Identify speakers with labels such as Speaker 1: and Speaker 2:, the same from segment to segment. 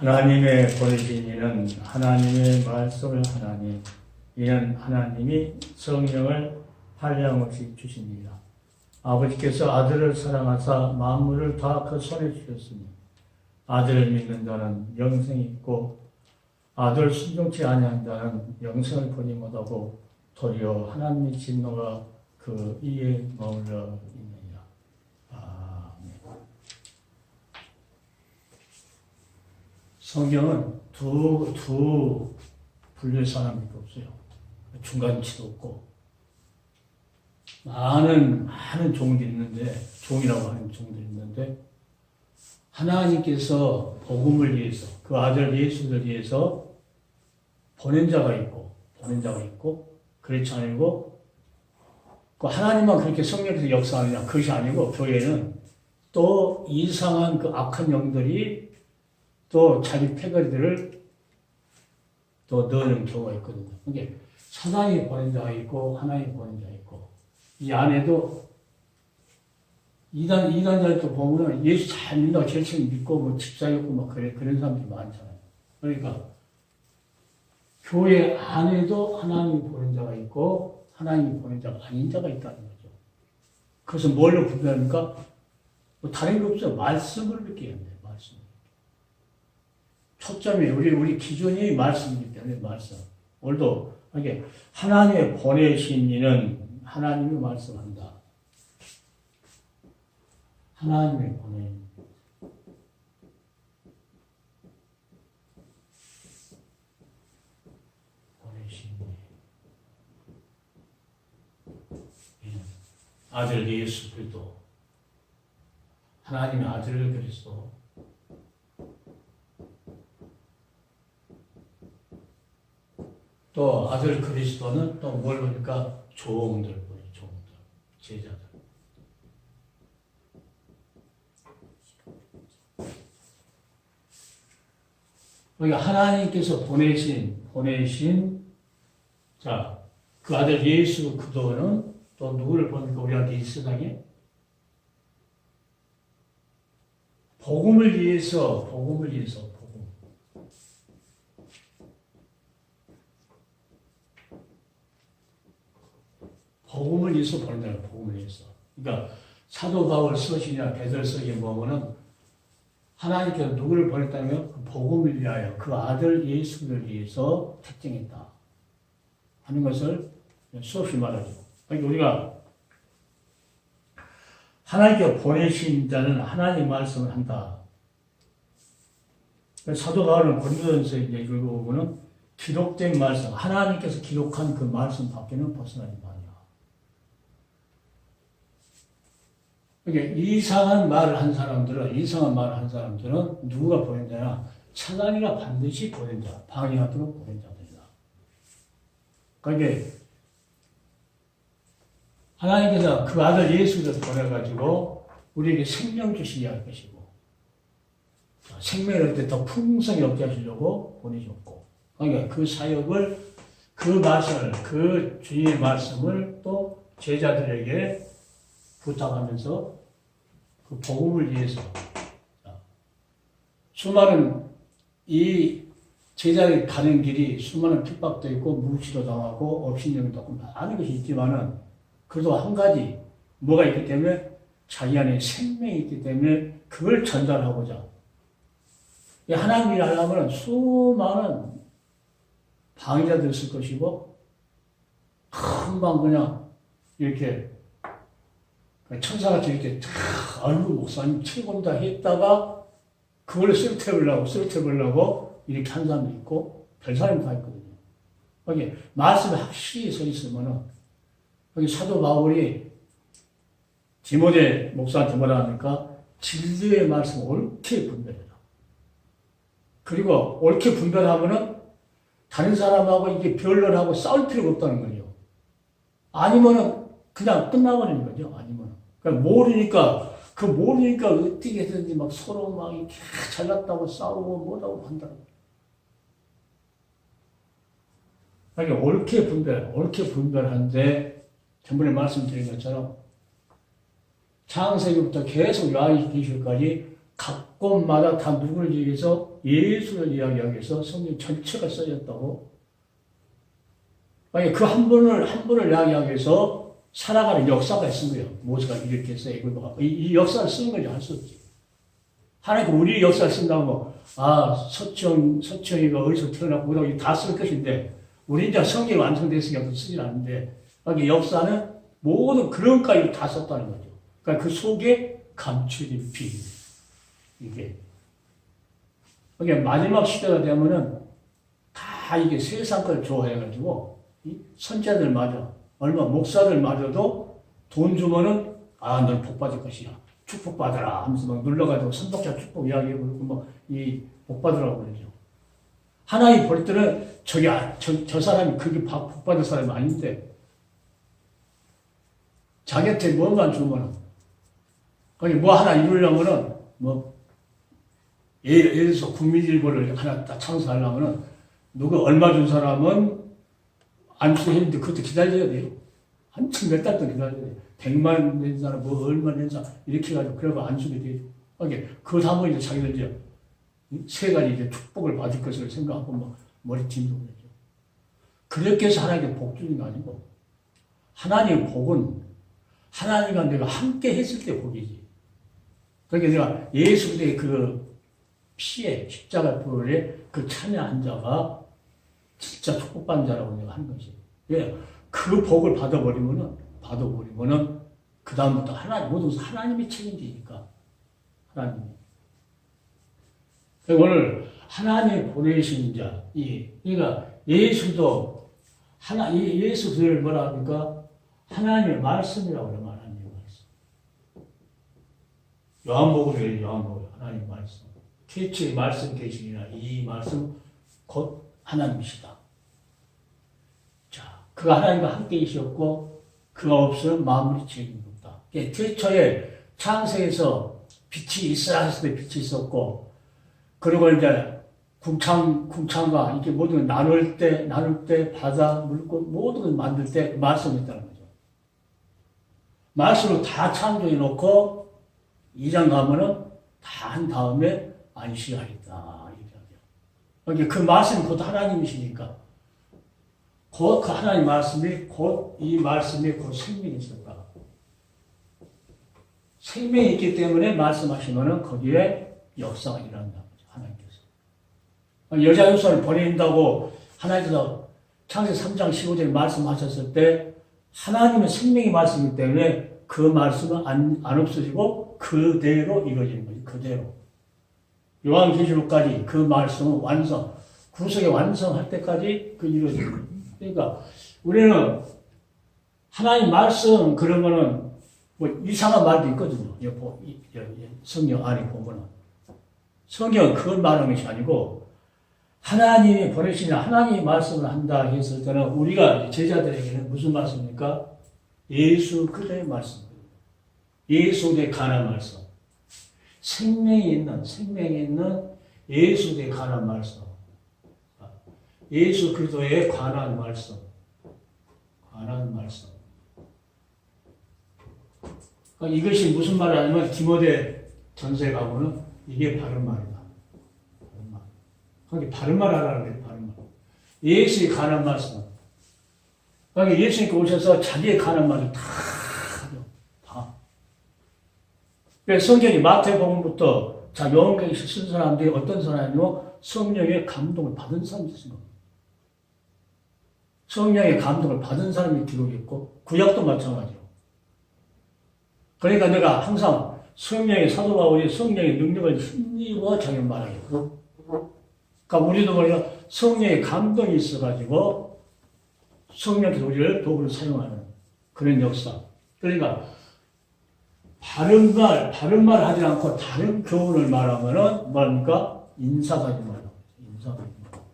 Speaker 1: 하나님의 보내신 이는 하나님의 말씀을 하나니 이는 하나님이 성령을 한량없이 주십니다. 아버지께서 아들을 사랑하사 만물을 다 그 손에 주셨으니 아들을 믿는 자는 영생이 있고 아들 순종치 아니한 자는 영생을 보지 못하고 도리어 하나님의 진노가 그 이에 머물러 있느니라. 아멘. 성경은 두 분류의 사람밖에 없어요. 중간치도 없고 많은 종들이 있는데, 종이라고 하는 종들이 있는데, 하나님께서 복음을 위해서, 그 아들 예수를 위해서 보낸 자가 있고, 그렇지 않고, 그 하나님만 그렇게 성령께서 역사하느냐, 그것이 아니고, 교회는 또 이상한 그 악한 영들이 또 자기 패거리들을 또 넣는 경우가 있거든요. 그러니까 사단이 보낸 자가 있고, 하나님이 보낸 자가 있고, 이 안에도 이단자들도 보면은 예수 잘 믿는다고 절친히 믿고 뭐 집사였고 막 그런 사람들이 많잖아요. 그러니까 교회 안에도 하나님이 보낸 자가 있고 하나님이 보낸 자가 아닌 자가 있다는 거죠. 그래서 뭘로 구별합니까? 뭐 다른 게 없어요. 말씀을 믿게 해야 돼요. 말씀. 초점이 우리 기준이 말씀이기 때문에 말씀. 오늘도 이게 하나님의 보내신 이는 하나님이 말씀한다. 하나님의 보내신 아들 예수 그리스도, 하나님의 아들 그리스도, 또 아들 그리스도는 또 뭘 보니까 종들 보니 종들, 제자들. 그러니까 하나님께서 보내신 자, 그 아들 예수 그도는 또 누구를 보니까 우리한테 이 세상에 복음을 위해서 보낸다는 거예요. 복음을 위해서. 그러니까 사도 바울 서신이나 베드로 서신에 보면은 하나님께서 누구를 보냈다면 그 복음을 위하여 그 아들 예수를 위해서 택정했다 하는 것을 수없이 말하죠. 그러니까 우리가 하나님께서 보내신 자는 하나님 말씀을 한다. 사도 바울은 고린도전서 이제 읽어보면은 기록된 말씀, 하나님께서 기록한 그 말씀 밖에는 벗어나지 말이야. 그러니까 이상한 말을 한 사람들은 누구가 보낸 자냐? 사단이가 반드시 보낸 자, 방해하도록 보낸 자들이다. 그러니까 하나님께서 그 아들 예수를 보내가지고 우리에게 생명 주시게 할 것이고, 생명을 얻을 때 더 풍성히 얻게 하시려고 보내셨고, 그러니까 그 사역을, 그 주님의 말씀을 또 제자들에게 부탁하면서 그 복음을 위해서 수많은 이 제자들이 가는 길이 수많은 핍박도 있고 무시도 당하고 업신여김도 있고 많은 것이 있지만은 그래도 한 가지 뭐가 있기 때문에 자기 안에 생명이 있기 때문에 그걸 전달하고자 하나님 일을 하려면 수많은 방해자들이 있을 것이고 금방 그냥 이렇게 천사같이 이렇게 아이고 목사님 최고다 했다가 그걸 쓰러뜨리려고 이렇게 한 사람도 있고 별 사람도 다 있거든요. 여기 말씀이 확실히 서 있으면은 여기 사도 바울이 디모데 목사한테 뭐라 하니까 진리의 말씀을 옳게 분별해라. 그리고 옳게 분별하면은 다른 사람하고 이게 변론하고 싸울 필요가 없다는 거예요. 아니면은 그냥 끝나버리는 거죠. 아니면. 그러니까 모르니까 어떻게 해서든지 막 서로 막 이렇게 잘났다고 싸우고 뭐라고 한다는 거예요. 그러니까 옳게 분별한데, 전번에 말씀드린 것처럼, 창세기부터 계속 요한계시록까지 각 곳마다 다 누구를 위해서 예수를 이야기하기 위해서 성경 전체가 써졌다고. 그 한 분을 이야기하기 위해서 살아가는 역사가 있는 거예요. 모세가 이렇게 했어요. 이 역사를 쓰는 거지, 할 수 없지. 하나님께 우리 역사를 쓴다고, 서청이가 어디서 태어났고, 다 쓸 것인데, 우리 이제 성경이 완성됐으니까 쓰질 않는데, 역사는 모든 그런 까지 다 썼다는 거죠. 그러니까 그 속에 감춰진 비밀. 이게. 마지막 시대가 되면은 다 이게 세상 걸 좋아해가지고, 이 선자들마저, 얼마 목사들마저도 돈 주면은, 넌 복 받을 것이야. 축복받아라 하면서 막 눌러가지고 선독자 축복 이야기해버리고 복 받으라고 그러죠. 하나님 볼 때는 저 사람이 그게 복 받을 사람이 아닌데, 자기한테 뭔가 주면은, 거기 뭐 하나 이루려면은, 예를 들어서 국민일보를 하나 딱 창설하려면은, 누가 얼마 준 사람은 안수했는데 그것도 기다려야 돼요. 한참 몇 달 동안 기다려야 돼요. 100만 낸 사람, 얼마 낸 사람, 이렇게 해가지고, 그러고 안수게 되죠. 그거 하면 이제 자기들 이제, 세 가지 이제 축복을 받을 것을 생각하고, 머리 짚는 거죠. 그렇게 해서 하나님께 복 주는 게 아니고, 하나님의 복은 하나님과 내가 함께 했을 때 복이지. 그러니까 내가 예수 그리스도의 그 피에, 십자가 불에 그 참여한 자가 진짜 축복받는 자라고 내가 하는 것이. 왜? 그 복을 받아버리면은, 그다음부터 모든 것은 하나님이 책임지니까. 하나님이. 오늘 하나님이 보내신 자, 그러니까 예수도, 예수를 뭐라 합니까? 하나님의 말씀이라고 그래요, 하나님의 말씀. 요한복음이에요, 요한복음. 하나님의 말씀. 태초에 말씀 계시니라. 이 말씀 곧 하나님이시다. 자, 그가 하나님과 함께 계셨고, 그가 없으면 만물이 책임이 없다. 태초에 창세에서 빛이 있어야 했을 때 빛이 있었고, 그리고 이제 궁창과 이게 모든 걸 나눌 때 바다, 물꽃, 모든 걸 만들 때 말씀이 있다는 거죠. 말씀을 다 창조해 놓고, 2장 가면은 다 한 다음에 안식하겠다. 이렇게 그 말씀이 곧 하나님이시니까, 곧 그 하나님 말씀이 이 말씀이 곧 생명이 있었다. 생명이 있기 때문에 말씀하시면은 거기에 역사가 일어난다는 거죠. 하나님께서. 여자 요소를 보낸다고 하나님께서 창세 3장 15절에 말씀하셨을 때 하나님의 생명의 말씀이기 때문에 그 말씀은 안 없어지고 그대로 이루어지는 거죠. 그대로. 요한계시록까지 그 말씀은 구속의 완성할 때까지 이루어지는 거예요. 그러니까 우리는 하나님 말씀 그러면은 이상한 말도 있거든요. 성경 안에 보면은. 성경은 그걸 말하는 것이 아니고 하나님이 보내시는 하나님이 말씀을 한다 했을 때는 우리가 제자들에게는 무슨 말씀입니까? 예수 그리스도의 말씀입니다. 예수에 관한 말씀. 생명이 있는 예수에 관한 말씀. 예수 그리스도에 관한 말씀. 그러니까 이것이 무슨 말이냐면 디모데 전서에 가보면 이게 바른 말이다. 바른 말. 거기 바른 말 하라는 게 바른 말. 예수에 관한 말씀. 그러니까 예수님께 오셔서 자기에 관한 말을 다 하죠. 다. 성경이 마태복음부터 요한계시록 쓴 사람들이 어떤 사람이요? 성령의 감동을 받은 사람이 있습니다. 성령의 감동을 받은 사람이 기록했고 구약도 마찬가지로. 그러니까 내가 항상 성령의 사도 바울이 성령의 능력을 힘입어 자기 말하고. 그러니까 우리도 말이야 성령의 감동이 있어가지고 성령께서 우리를 도구로 사용하는 그런 역사. 그러니까 바른 말 하지 않고 다른 교훈을 말하면은 뭐합니까? 인사하지 말라고. 인사하지 말라고.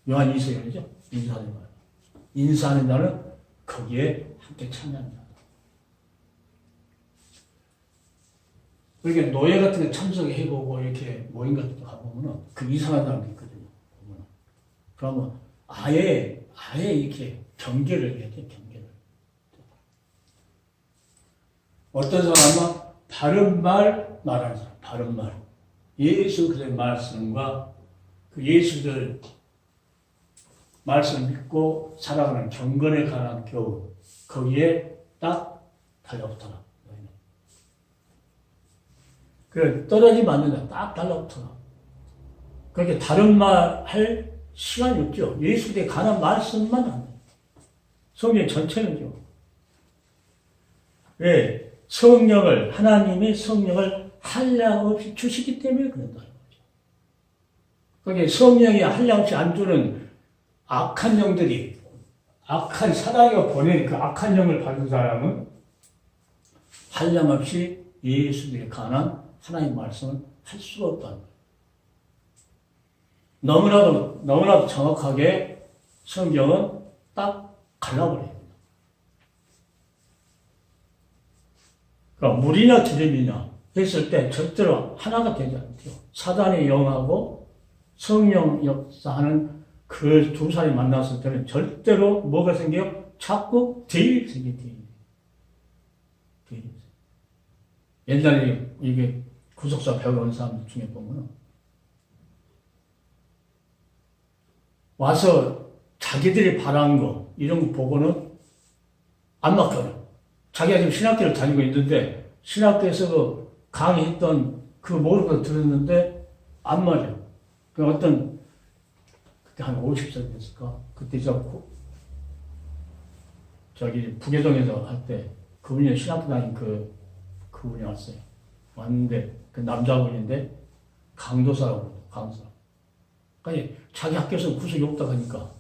Speaker 1: 요한 2서열이죠. 인사하지 말라고. 인사하는 자는 거기에 함께 참여한다. 그러니까 노예 같은 데 참석해보고 이렇게 모임 같은 데 가보면은 그 이상한 사람도 있거든요. 그러면 아예 이렇게 경계를 해야 돼, 경계를. 어떤 사람은 바른 말 말하는 사람, 바른 말. 예수 그리스도의 말씀과 그 예수들 말씀 믿고 살아가는 경건에 관한 교훈, 거기에 딱 달라붙어라. 그래, 떨어지면 안 된다. 딱 달라붙어라. 그렇게 다른 말 할 시간이 없죠. 예수에 관한 말씀만 안 돼. 성경 전체는요. 왜? 성령을, 하나님의 성령을 한량없이 주시기 때문에 그런다는 거죠. 그게 성령이 한량없이 안 주는 악한 영들이, 악한 사단이가 보낸 그 악한 영을 받은 사람은 한량없이 예수에 관한 하나님의 말씀을 할 수가 없다는 거예요. 너무나도 정확하게 성경은 딱 갈라버려요. 그러니까 물이나 기름이냐 했을 때 절대로 하나가 되지 않대요. 사단의 영하고 성령 역사하는 그 두 사람이 만났을 때는 절대로 뭐가 생겨요? 자꾸 대립이 생겨요. 대립. 옛날에 이게 구속사 배우는 사람들 중에 보면 와서 자기들이 바라는 거 이런 거 보고는 안 맡겨요. 자기가 지금 신학교를 다니고 있는데 신학교에서 그 강의했던 그 모든 걸 들었는데 안 맞아요. 그 어떤 그때 한 50살 됐을까? 그때 저기 부계동에서 할 때 그분이 신학교 다닌 그분이 왔어요. 왔는데 그 남자분인데 강도사라고 강사. 아니 자기 학교에서 구속이 없다고 하니까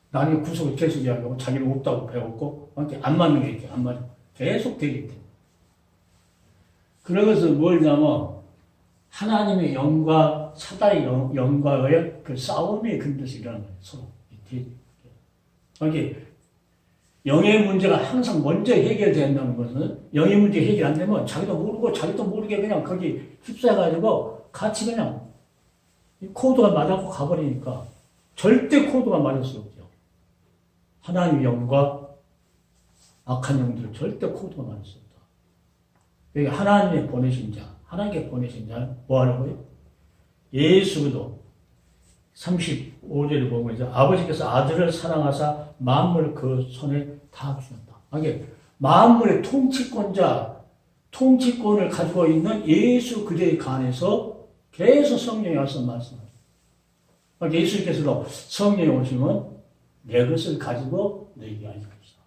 Speaker 1: 나는 구속을 계속 이야기하고 자기는 없다고 배웠고 안 맞는 게 이렇게 안 맞아. 계속 되기 때문에. 그러면서 뭐냐면 하나님의 영과 사단의 영과의 그 싸움이 근데서 일어나는 거예요. 서로. 이게 영의 문제가 항상 먼저 해결된다는 것은 영의 문제 해결 안 되면 자기도 모르고 자기도 모르게 그냥 거기 휩싸여가지고 같이 그냥 코드가 맞았고 가버리니까 절대 코드가 맞을 수 없죠. 하나님의 영과 악한 영들은 절대 코드가 맞을 수 없다. 여기 하나님의 보내신 자, 하나님께 보내신 자는 뭐 하려고요? 예수도 35절을 보면 이제 아버지께서 아들을 사랑하사 만물을 그 손에 다 주셨다. 이게 만물의 통치권을 가지고 있는 예수 그리스도에 관해서 계속 성령이 와서 말씀하죠. 예수님께서도 성령이 오시면 내 것을 가지고 너에게 알릴 것이다.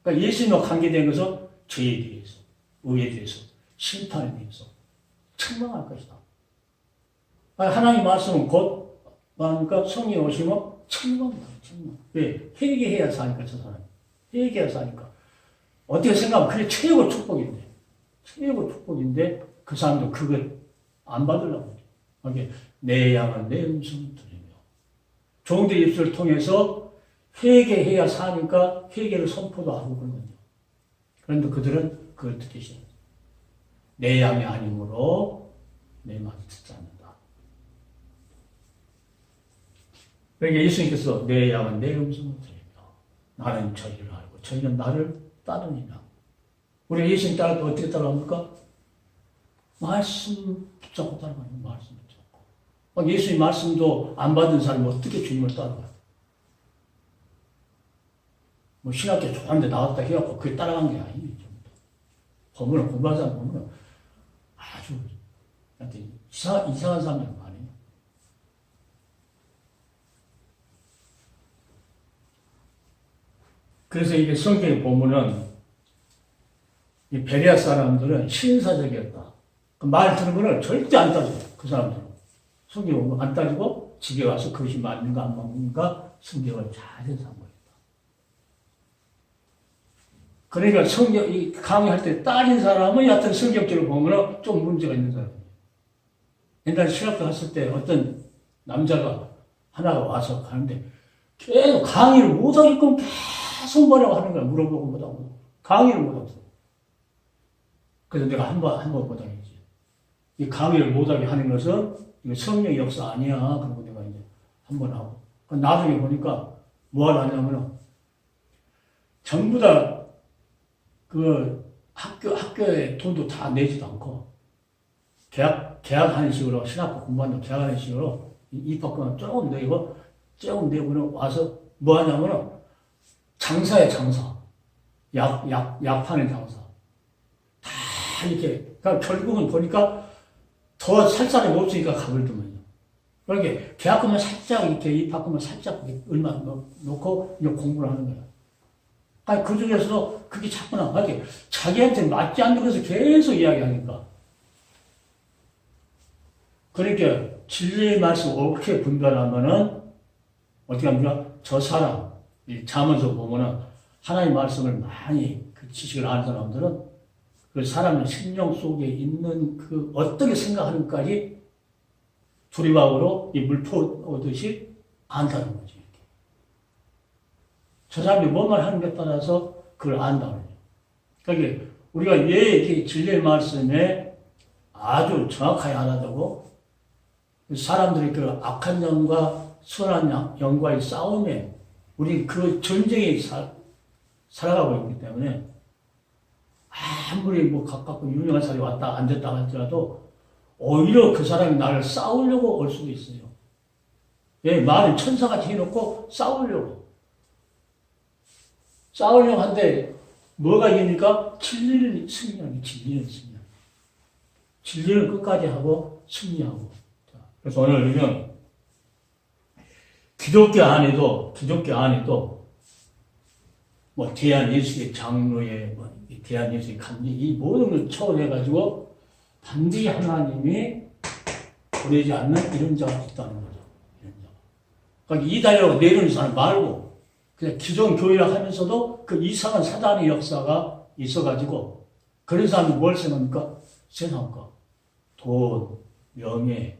Speaker 1: 그러니까 예수님과 관계된 것은 죄에 대해서, 의에 대해서, 심판에 대해서 책망할 것이다. 하나님 말씀은 곧 그러니까 성령이 오시면 책망이다. 책망. 왜? 회개해야 사니까 저 사람이. 회개해야 사니까. 어떻게 생각하면 그게 최고 축복인데. 최고 축복인데 그 사람도 그걸 안 받으려고 하죠. 내 양은 내 음성을 들으며. 종들의 입술을 통해서 회개해야 사니까 회개를 선포도 하고 그러거든요. 그런데 그들은 그걸 듣기 싫어요. 내 양이 아니므로 내 말을 듣지 않는다. 그러니까 예수님께서 내 양은 내 음성을 들으며 나는 저희를 알고 저희는 나를 따르니라. 우리가 예수님 따를 때 어떻게 따라합니까? 말씀 붙잡고 따라가는 말씀 붙잡고. 예수님 말씀도 안 받은 사람이 어떻게 주님을 따라가요? 뭐 신학교 좋은데 나왔다 해갖고 그게 따라간 게 아니죠. 법문을 공부한 사람 보면 아주 이상한 사람들 많아요. 그래서 이게 성경에 보면은 이 베레아 사람들은 신사적이었다. 그 말 들으면 절대 안 따져요. 그 사람들은. 성경 안 따지고 집에 와서 그것이 맞는가 안 맞는가 성경을 잘 해서 한 거예요. 그러니까 이 강의할 때 딸인 사람은 여하튼 성경적으로 보면 좀 문제가 있는 사람이에요. 옛날에 신학교 갔을 때 어떤 남자가 하나가 와서 가는데 계속 강의를 못하게끔 계속 뭐라고 하는 거야. 물어보고 못하고. 강의를 못하고. 그래서 내가 한 번 못하겠지. 이 강의를 못하게 하는 것은 이거 성령의 역사 아니야. 그러고 내가 이제 한 번 하고. 나중에 보니까 뭐 하냐면은 전부 다 그 학교에 돈도 다 내지도 않고, 계약하는 식으로, 신학교 공부한다고 계약하는 식으로 입학금을 조금 내고는 와서 뭐 하냐면은 장사야, 장사. 약 파는 장사. 다 이렇게. 그러니까 결국은 보니까 더 살 사람이 없으니까 가버리더만요. 그러니까 계약금을 살짝 이렇게 입학금을 살짝 얼마 놓고 이제 공부를 하는 거야. 아니, 그 중에서도 그게 자꾸 나가게 자기한테 맞지 않는 것을 계속 이야기하니까. 그러니까 진리의 말씀 옳게 분별하면은 어떻게 합니까? 저 사람, 이 잠언서 보면은 하나님의 말씀을 많이 그 지식을 아는 사람들은 그 사람의 심령 속에 있는 그 어떻게 생각하는까지 두리밥으로 이 물포 오듯이 안다는 거지. 이렇게. 저 사람이 뭔 말 하는 게 따라서 그걸 안다는 거죠. 그러니까 우리가 왜 이렇게 진리의 말씀에 아주 정확하게 알아두고 사람들이 그 악한 영과 선한 영과의 싸움에 우리 그 전쟁에 살아가고 있기 때문에 아무리 뭐 가깝고 유명한 사람이 왔다 앉았다 할지라도 오히려 그 사람이 나를 싸우려고 올 수도 있어요. 예, 말은 천사같이 해놓고 싸우려고 하는데 뭐가 이기니까 진리를 승리하는 진리는 승리. 진리를 끝까지 하고 승리하고. 그래서 오늘 우리는 기독교 안에도 뭐 대한 예수의 장로의 뭐 대한 예수의 간지 이 모든 걸 초월해가지고 반드시 하나님이 보내지 않는 이런 자가 있다는 거죠. 이런 자가. 그러니까 이단이라고 내리는 사람 말고 그냥 기존 교회라 하면서도 그 이상한 사단의 역사가 있어가지고 그런 사람이 뭘 생각합니까? 세상과 돈, 명예,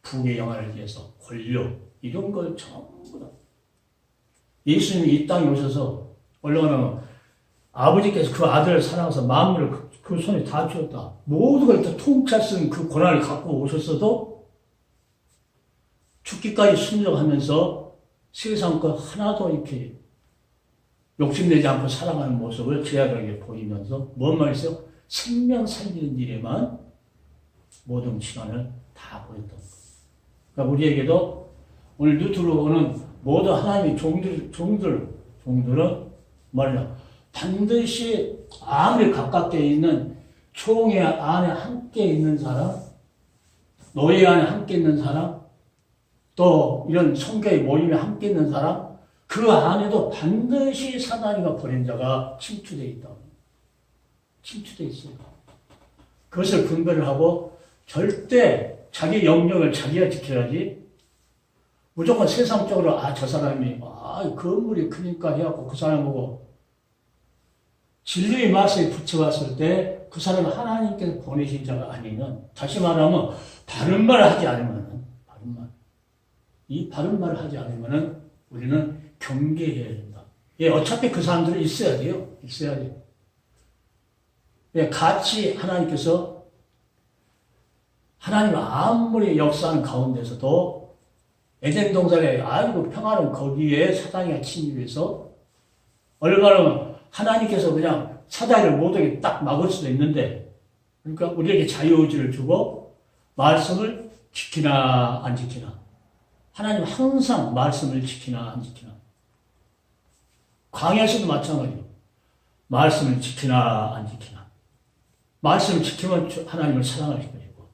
Speaker 1: 부의 영화를 위해서 권력 이런 걸 전부 다 예수님이 이 땅에 오셔서 얼마나 아버지께서 그 아들을 사랑해서 만물을 그 손에 다 주었다. 모두가 다 통찰 쓴 그 고난을 갖고 오셨어도 죽기까지 순종하면서 세상 것 하나도 이렇게 욕심내지 않고 살아가는 모습을 제자들에게 보이면서 뭔 말이죠? 생명 살리는 일에만 모든 시간을 다 보냈던 거예요. 그러니까 우리에게도 오늘 뉴트로 오는 모든 하나님의 종들은 말이야. 반드시 아무리 가깝게 있는 총회 안에 함께 있는 사람, 노예 안에 함께 있는 사람, 또 이런 성교의 모임에 함께 있는 사람, 그 안에도 반드시 사단이가 보낸 자가 침투되어 있다. 침투되어 있어요. 그것을 분별을 하고 절대 자기 영역을 자기가 지켜야지 무조건 세상적으로 저 사람이 건물이 크니까 해갖고 그 사람 보고 진리의 말씀에 붙여왔을 때 그 사람은 하나님께서 보내신 자가 아니면 다시 말하면 바른 말을 하지 않으면 이 바른 말을 하지 않으면 우리는 경계해야 된다. 예, 어차피 그 사람들은 있어야 돼요. 예, 같이 하나님께서 하나님 아무리 역사하는 가운데서도 에덴 동산에 아이고 평화로운 거기에 사단이 침입해서 얼마나 하나님께서 그냥 사단을 모두에게 딱 막을 수도 있는데 그러니까 우리에게 자유의지를 주고 말씀을 지키나 안 지키나 하나님 항상 말씀을 지키나 안 지키나 광야에서도 마찬가지로 말씀을 지키나 안 지키나 말씀을 지키면 하나님을 사랑할 것이고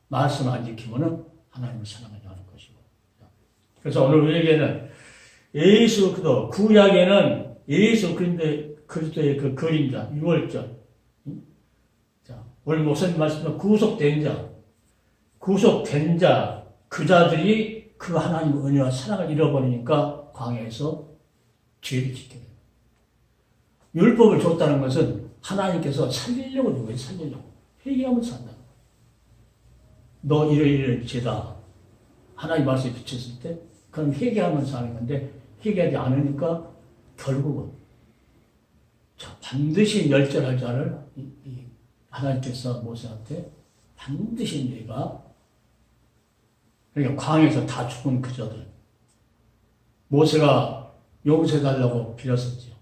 Speaker 1: 말씀을 안 지키면 하나님을 사랑하지 않을 것이고 그래서 오늘 우리에게는 예수 그리스도 구약에는 예수 그리스도의 그 그림자 유월절 자 오늘 목사님 말씀은 구속된 자 그 자들이 그 하나님의 은혜와 사랑을 잃어버리니까 광야에서 죄를 짓게 돼요. 율법을 줬다는 것은 하나님께서 살리려고 준 거예요. 살리려고. 회개하면 산다. 너 이런 죄다. 하나님 말씀에 비쳤을 때 그럼 회개하면서 하는 건데 회개하지 않으니까 결국은 자, 반드시 멸절할 자를 하나님께서 모세한테 반드시 내가 그러니까 광야에서 다 죽은 그자들 모세가 용서해달라고 빌었었죠.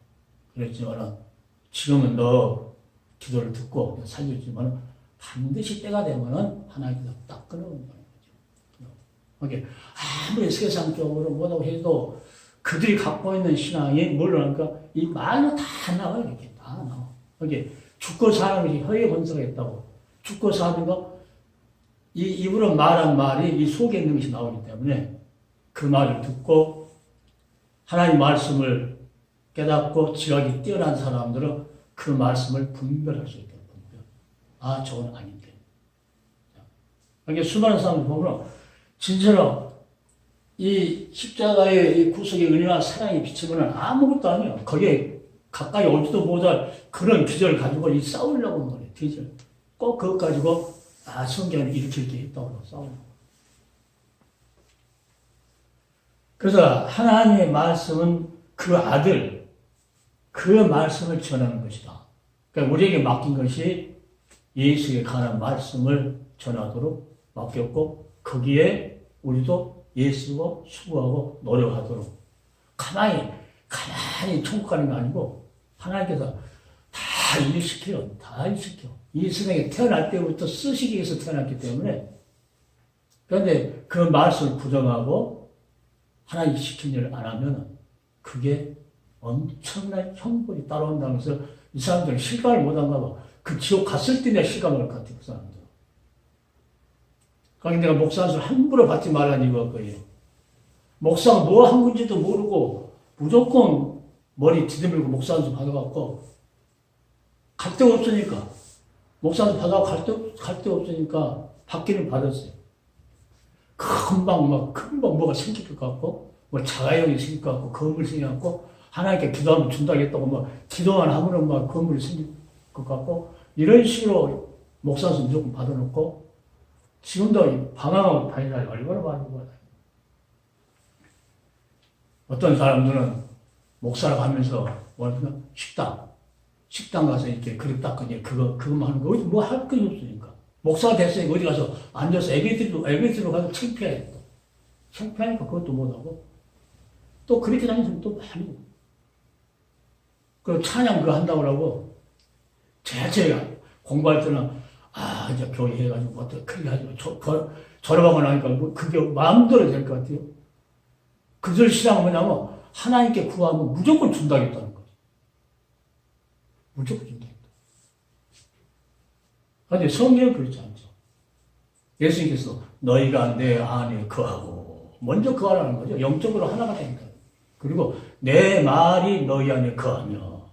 Speaker 1: 그랬지만 지금은 너 기도를 듣고 살려주지만 반드시 때가 되면은 하나님께서 딱 끊어버리는 거죠. 이게 아무리 세상적으로 뭐라고 해도 그들이 갖고 있는 신앙이 뭘로니까 이 말로 다 나와요. 이렇게 다 나와. 이게 죽고 사는 것이 허위 건설가 있다고. 죽고 사는 거, 이 입으로 말한 말이 이 속에 있는 것이 나오기 때문에 그 말을 듣고 하나님 말씀을 깨닫고 지각이 뛰어난 사람들은 그 말씀을 분별할 수 있다. 분별. 아, 저건 아닌데. 이게 수많은 사람들 보면 진짜로 이 십자가의 이 구속의 은혜와 사랑이 비치면 아무것도 아니에요. 거기에 가까이 오지도 못할 그런 기절을 가지고 이 싸우려고 하는 거예요. 기절. 꼭 그것 가지고 아, 성경을 이렇게 했다고 싸우는 거예요. 그래서 하나님의 말씀은 그 아들, 그 말씀을 전하는 것이다. 그러니까 우리에게 맡긴 것이 예수에 관한 말씀을 전하도록 맡겼고 거기에 우리도 예수고 수고하고 노력하도록 가만히 천국 가는 게 아니고 하나님께서 다 일시켜요. 다 일시켜. 이 세상에 태어날 때부터 쓰시기 위해서 태어났기 때문에 그런데 그 말씀을 부정하고 하나님 시킨 일을 안 하면 그게 엄청난 형벌이 따라온다면서 이 사람들은 실감을 못한가 봐. 그 지옥 갔을 때 내가 실감을 할 것 같아, 그 사람들. 그러니까 내가 목사 한술 함부로 받지 말라는 이유가 그거예요. 목사가 뭐 한 건지도 모르고 무조건 머리 뒤집을고 목사 한술 받아갖고 갈 데가 없으니까 목사 한술 받아갖고 갈 데가 없으니까 받기는 받았어요. 금방 뭐가 생길 것 같고 뭐 자가용이 생길 것 같고 건물이 생길 것 같고 하나님께 기도하면 준다고 했다고 뭐 기도만 하면은 막 건물이 생길 것 같고 이런 식으로 목사 한술 무조건 받아놓고 지금도 방황하고 다니다니 얼마나 많은 거야. 어떤 사람들은 목사라고 하면서 식당 가서 이렇게 그릇 닦으니 그거만 하는 거 뭐 할 것이 없으니까 목사가 됐으니까 어디 가서 앉아서 에베드로 가서 창피해. 창피하니까 그것도 못하고 또 그렇게 다니면 또 많이 그 찬양 그거 한다고 하고 제가 공부할 때는 아, 이제 교회 해가지고, 어떻게 크게 하죠. 졸업하고 나니까, 뭐, 그게 마음대로 될 것 같아요. 그들 신앙은 뭐냐면, 하나님께 구하면 무조건 준다겠다는 거죠. 무조건 준다겠다. 그런데 성경은 그렇지 않죠. 예수님께서 너희가 내 안에 거하고, 먼저 거하라는 거죠. 영적으로 하나가 됩니다. 그리고 내 말이 너희 안에 거하며,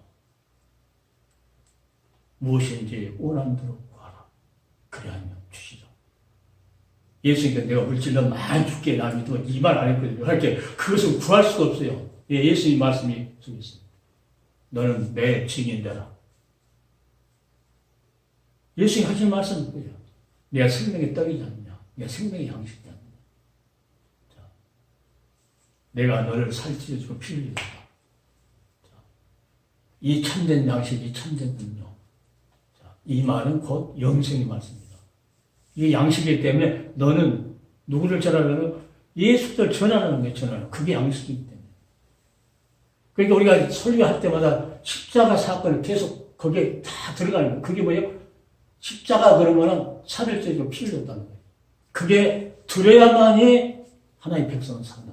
Speaker 1: 무엇인지 원하는 대로 그래야면 주시죠. 예수님께 내가 물질로 많이 줄게 나 믿으면 이 말 안 했거든요. 그렇게 그것을 구할 수가 없어요. 예수님 말씀이 저기 있습니다. 너는 내 증인되라. 예수님 하신 말씀은 뭐예요? 내가 생명의 떡이지 않느냐? 내가 생명의 양식이지 않느냐? 자, 내가 너를 살찌워주고 피 흘리겠다. 이 참된 양식, 이 참된 능력. 자, 이 말은 곧 영생의 말씀입니다. 이게 양식이기 때문에 너는 누구를 전하려면 예수를 전하는 게 전하는 그게 양식이기 때문에. 그러니까 우리가 설교할 때마다 십자가 사건을 계속 거기에 다 들어가는 거예요. 그게 뭐예요? 십자가 그러면은 살을 쪄주고 피를 줬다는 거예요. 그게 들어야만이 하나의 백성은 산다.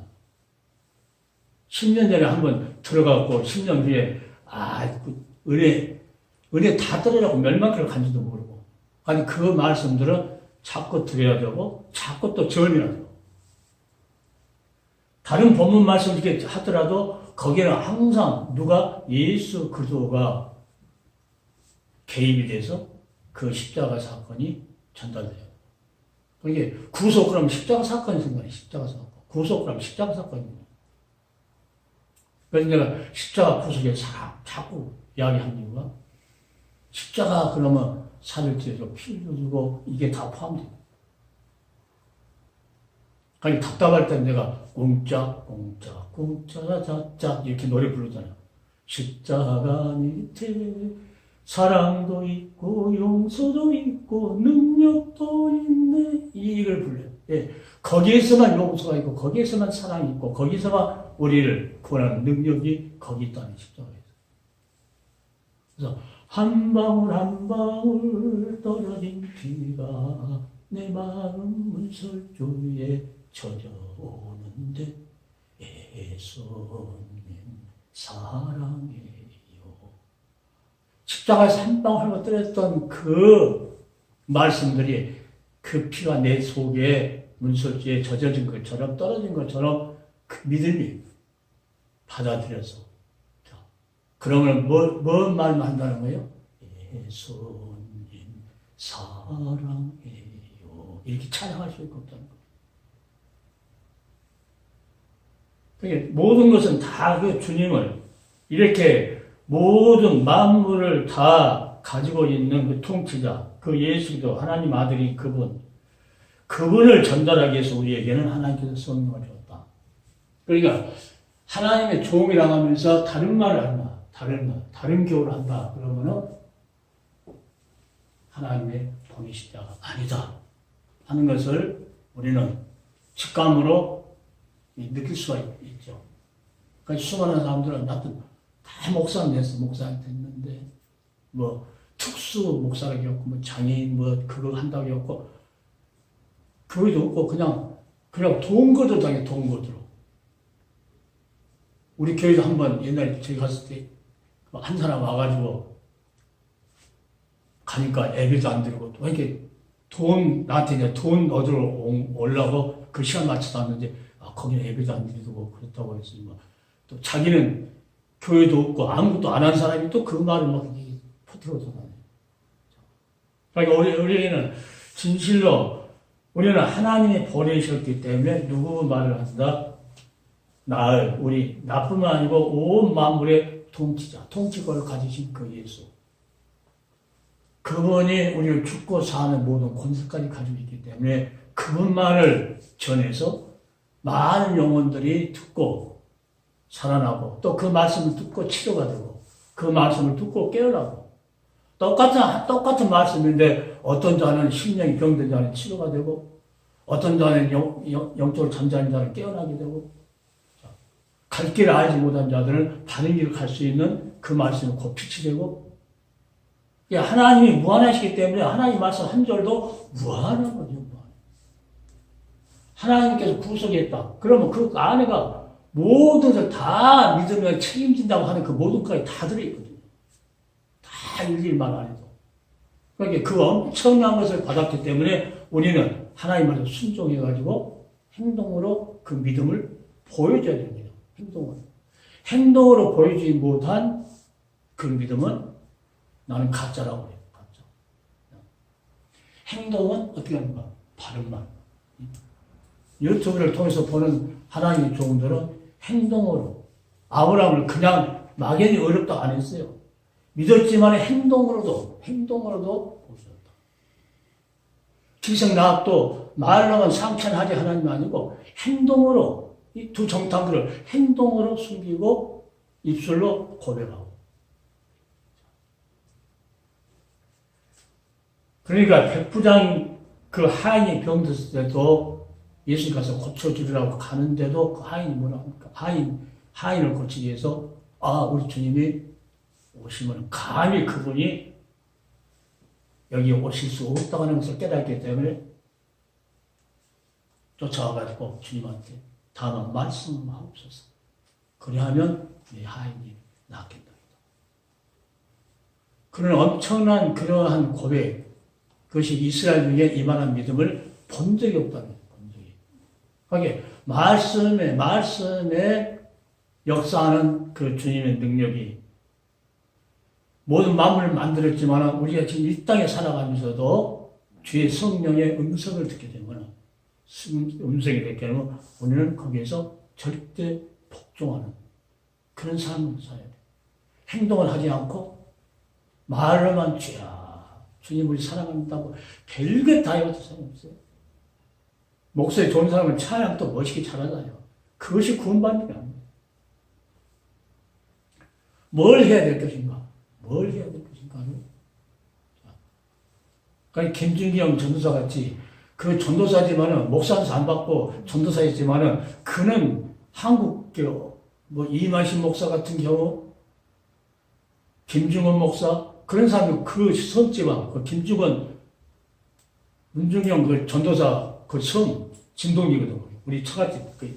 Speaker 1: 10년 전에 한번 들어가고 10년 뒤에 은혜 다 떨어져고 멸망길을 간지도 모르고. 아니 그 말씀들은 자꾸 들어야 되고 자꾸 또 전해야 되고 다른 본문 말씀 이렇게 하더라도 거기에는 항상 누가 예수 그리스도가 개입이 돼서 그 십자가 사건이 전달돼요. 이게 구속 그러면 십자가 사건이 생각해. 십자가 사건. 구속 그러면 십자가 사건입니다. 그래서 내가 십자가 구속에 자꾸 이야기한 이유가 십자가 그러면 살을 찌어서 피를 주고 이게 다 포함됩니다. 아니 답답할 때 내가 꿍짝 이렇게 노래 부르잖아요. 십자가 밑에 사랑도 있고 용서도 있고 능력도 있네 이걸 불러요. 예. 거기에서만 용서가 있고 거기에서만 사랑이 있고 거기서만 우리를 구원하는 능력이 거기 있다는 십자가에서. 그래서 한 방울 한 방울 떨어진 피가 내 마음 문설주에 젖어오는데 예수님 사랑해요. 십자가에서 한 방울 흘러 떨어졌던 그 말씀들이 그 피가 내 속에 문설주에 젖어진 것처럼 떨어진 것처럼 그 믿음이 받아들여서 그러면 뭔 말만 한다는 거예요? 예수님 사랑해요. 이렇게 찬양할 수 없다는 거예요. 그러니까 모든 것은 다 그 주님을 이렇게 모든 만물을 다 가지고 있는 그 통치자, 그 예수도 하나님 아들인 그분을 전달하기 위해서 우리에게는 하나님께서 성령을 줬다. 그러니까 하나님의 종이라 하면서 다른 말을 한다. 다른 교를 한다. 그러면은 하나님의 보내신 자가 아니다 하는 것을 우리는 직감으로 느낄 수가 있죠. 그러니까 수많은 사람들은 나도 다 목사는 됐어. 목사는 됐는데 뭐 특수 목사라고 했고 뭐 장애인 뭐 그거 한다고 했고 그거도 없고 그냥 돈 거들 당해 돈 거들로. 우리 교회도 한번 옛날에 저희 갔을 때 한 사람 와가지고 가니까 애비도 안 들고 또 이렇게 돈 나한테 이제 돈 얻으러 오려고 그 시간 맞춰서 왔는데 거기는 애비도 안 들고 그렇다고 했으니 또 자기는 교회도 없고 아무것도 안 한 사람이 또 그 말을 막 퍼뜨려서 그러니까 우리는 진실로 우리는 하나님이 보내셨기 때문에 누구 말을 한다? 나뿐만 아니고 온 만물의 통치권을 가지신 그 예수. 그분이 우리를 죽고 사는 모든 권세까지 가지고 있기 때문에 그분만을 전해서 많은 영혼들이 듣고 살아나고 또 그 말씀을 듣고 치료가 되고 그 말씀을 듣고 깨어나고 똑같은 말씀인데 어떤 자는 심령이 병든 자는 치료가 되고 어떤 자는 영적으로 잠자는 자는 깨어나게 되고 갈 길을 알지 못한 자들은 바른 길을 갈 수 있는 그 말씀이 곧 빛이 되고 하나님이 무한하시기 때문에 하나님 말씀 한 절도 무한한 거죠. 무한. 하나님께서 구속했다. 그러면 그 안에가 모든 것을 다 믿으면 책임진다고 하는 그 모든 것이 다 들어있거든요. 다 일일만 안 해도. 그러니까 그 엄청난 것을 받았기 때문에 우리는 하나님 말씀 순종해가지고 행동으로 그 믿음을 보여줘야 됩니다. 행동으로 보여주지 못한 그 믿음은 나는 가짜라고 해요. 가짜. 행동은 어떻게 하는가? 바른 말. 유튜브를 통해서 보는 하나님의 종들은 행동으로 아브라함을 그냥 막연히 어렵다고 안 했어요. 믿었지만 행동으로도 보셨다. 기생나학도 말로만 상천하지 하나님이 아니고 행동으로 이 두 정탐들을 행동으로 숨기고 입술로 고백하고. 그러니까 백부장 그 하인이 병들었을 때도 예수님 가서 고쳐주리라고 가는데도 그 하인이 뭐라 합니까? 하인을 고치기 위해서 우리 주님이 오시면 감히 그분이 여기 오실 수 없다고 하는 것을 깨닫기 때문에 쫓아와가지고 주님한테 다만 말씀하옵소서. 그리하면 이 하인이 낫겠다. 그런 엄청난 그러한 고백, 그것이 이스라엘 중에 이만한 믿음을 본 적이 없다는 거예요. 그러니까 말씀에 역사하는 그 주님의 능력이 모든 만물을 만들었지만 우리가 지금 이 땅에 살아가면서도 주의 성령의 음성을 듣게 되면 음성이 되게 되면 우리는 거기에서 절대 복종하는 그런 삶을 살아야 돼. 행동을 하지 않고 말로만 주님 우리 사랑한다고 별게 다 해봐도 소용없어요. 목소리 좋은 사람은 찬양도 멋있게 잘하잖아요. 그것이 구원받는 게 아니에요. 뭘 해야 될 것인가? 그러니까 김준경 전도사 같이 그 전도사지만은 목사한테 안 받고 전도사였지만은 그는 한국교 이만신 목사 같은 경우 김중원 목사 그런 사람이 그 섬지방, 그 김주건, 문중영 그 전도사 그 섬, 진동이거든. 우리 처갓집 그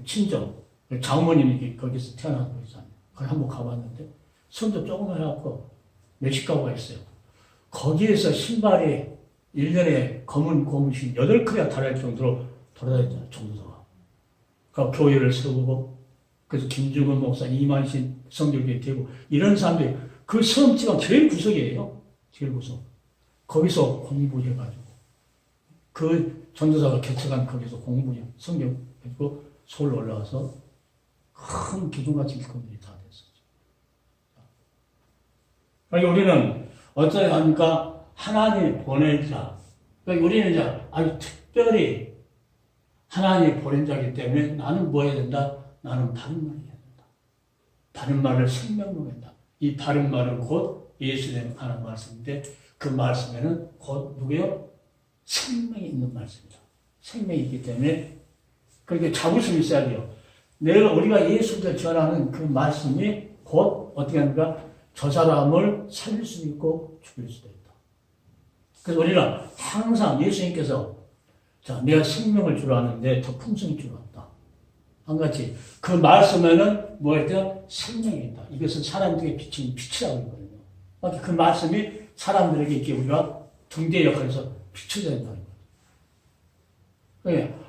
Speaker 1: 친정, 장모님이 거기서 태어나서 거기 한번 가봤는데, 섬도 조그만 해갖고 몇십 가구가 있어요. 거기에서 신발이 1년에 검은 고무신 8컬이나 달할 정도로 돌아다녔잖아요, 전도사가. 그 교회를 세우고, 그래서 김중근 목사, 이만신 성교교회 되고, 이런 사람들이 그 섬지방 제일 구석이에요. 제일 구석. 거기서 공부해가지고, 그 전도사가 개척한 거기서 공부해, 성경해가지고 서울 올라와서 큰 기둥같이 일꾼들이 다 됐었죠. 그러니까 우리는 어떻게 합니까? 하나님이 보낸 자. 그러니까 우리는 이제 아주 특별히 하나님이 보낸 자이기 때문에 나는 뭐 해야 된다? 나는 바른 말을 해야 된다. 바른 말을 생명으로 한다. 이 바른 말은 곧 예수님 하는 말씀인데 그 말씀에는 곧 누구요? 생명이 있는 말씀이다. 생명이 있기 때문에 그렇게 자부심이 있어야 돼요. 우리가 예수를 전하는 그 말씀이 곧 어떻게 합니까? 저 사람을 살릴 수도 있고 죽일 수도 있다. 그래서 우리는 항상 예수님께서 자, 내가 생명을 주러 왔는데 더 풍성히 주러 왔다. 한 가지 그 말씀에는 뭐였대요? 생명이 있다. 이것은 사람들에게 비치는 빛이라고 하거든요. 그 말씀이 사람들에게 이렇게 우리가 등대 역할에서 비춰져야 된다는 거예요.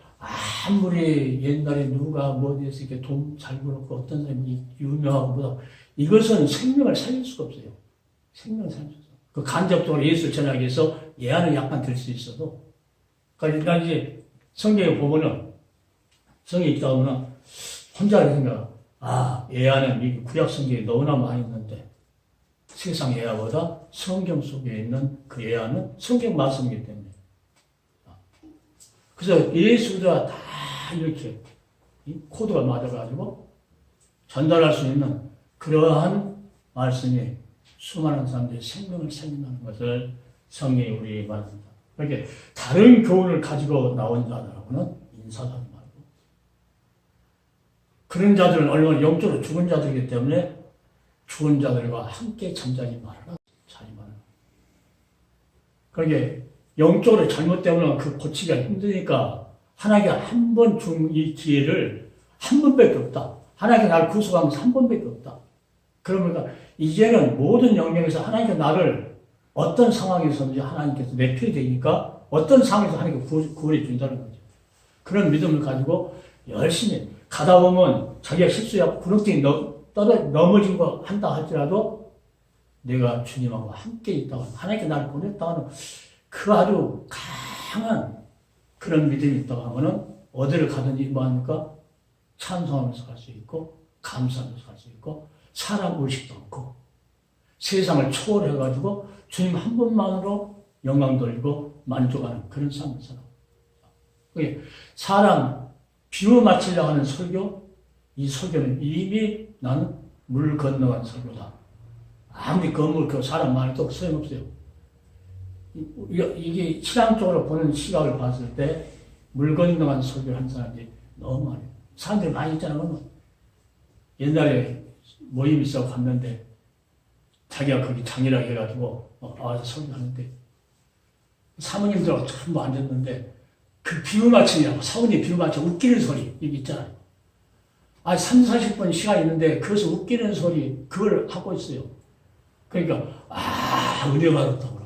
Speaker 1: 아무리 옛날에 누가 어디에서 이렇게 돈 잘 벌었고 어떤 사람이 유명하고 보다 이것은 생명을 살릴 수가 없어요. 생명을 살릴 수 없어요. 그 간접적으로 예수를 전하기 위해서 예안은 약간 될 수 있어도 그러니까 이제 성경에 보면은 성경에 있다 보면 혼자 생각 예안은 이 구약 성경에 너무나 많이 있는데 세상 예화보다 성경 속에 있는 그 예화는 성경 말씀이기 때문에. 그래서 예수가 다 이렇게 코드가 맞아가지고 전달할 수 있는 그러한 말씀이 수많은 사람들의 생명을 살린다는 것을 성경이 우리에게 말합니다. 그렇게 다른 교훈을 가지고 나온 자들하고는 인사도 하지 말고 그런 자들은 얼마나 영적으로 죽은 자들이기 때문에 죽은 자들과 함께 잠자지 말아라. 자지 말아라. 그러게 영적으로 잘못되면 그 고치기가 힘드니까 하나님께 한 번 준 이 기회를 한 번밖에 없다. 하나님께 나를 구속하면서 한 번밖에 없다. 그러니까 이제는 모든 영역에서 하나님께 나를 어떤 상황에서든지 하나님께서 내표해야 되니까 어떤 상황에서 하나님께 구원해 준다는 거죠. 그런 믿음을 가지고 열심히 가다 보면 자기가 실수하고 구렁텅이 넘어지고 한다 할지라도 내가 주님하고 함께 있다고 하나님께 나를 보냈다 하는 그 아주 강한 그런 믿음이 있다고 하면은 어디를 가든지 뭐합니까? 찬송하면서 갈 수 있고 감사하면서 갈 수 있고 사람 의식도 없고 세상을 초월해가지고 주님 한 분만으로 영광 돌리고 만족하는 그런 삶을 살아. 사람 비유 맞추려고 하는 설교, 이 설교는 이미 나는 물 건너간 설교다. 아무리 건물 그 사람 많아도 소용없어요. 이게 신앙적으로 보는 시각을 봤을 때 물 건너간 설교를 한 사람들이 너무 많아요. 사람들이 많이 있잖아요. 옛날에 모임 있어 갔는데 자기가 거기 장이라고 해가지고 와서 설교하는데 사모님들하고 전부 앉았는데 그 비유 맞추냐고 사모님 비유 맞춰 웃기는 소리 여기 있잖아요. 3, 40분 시간 있는데 그것을 웃기는 소리 그걸 하고 있어요. 그러니까 은혜 받았다고.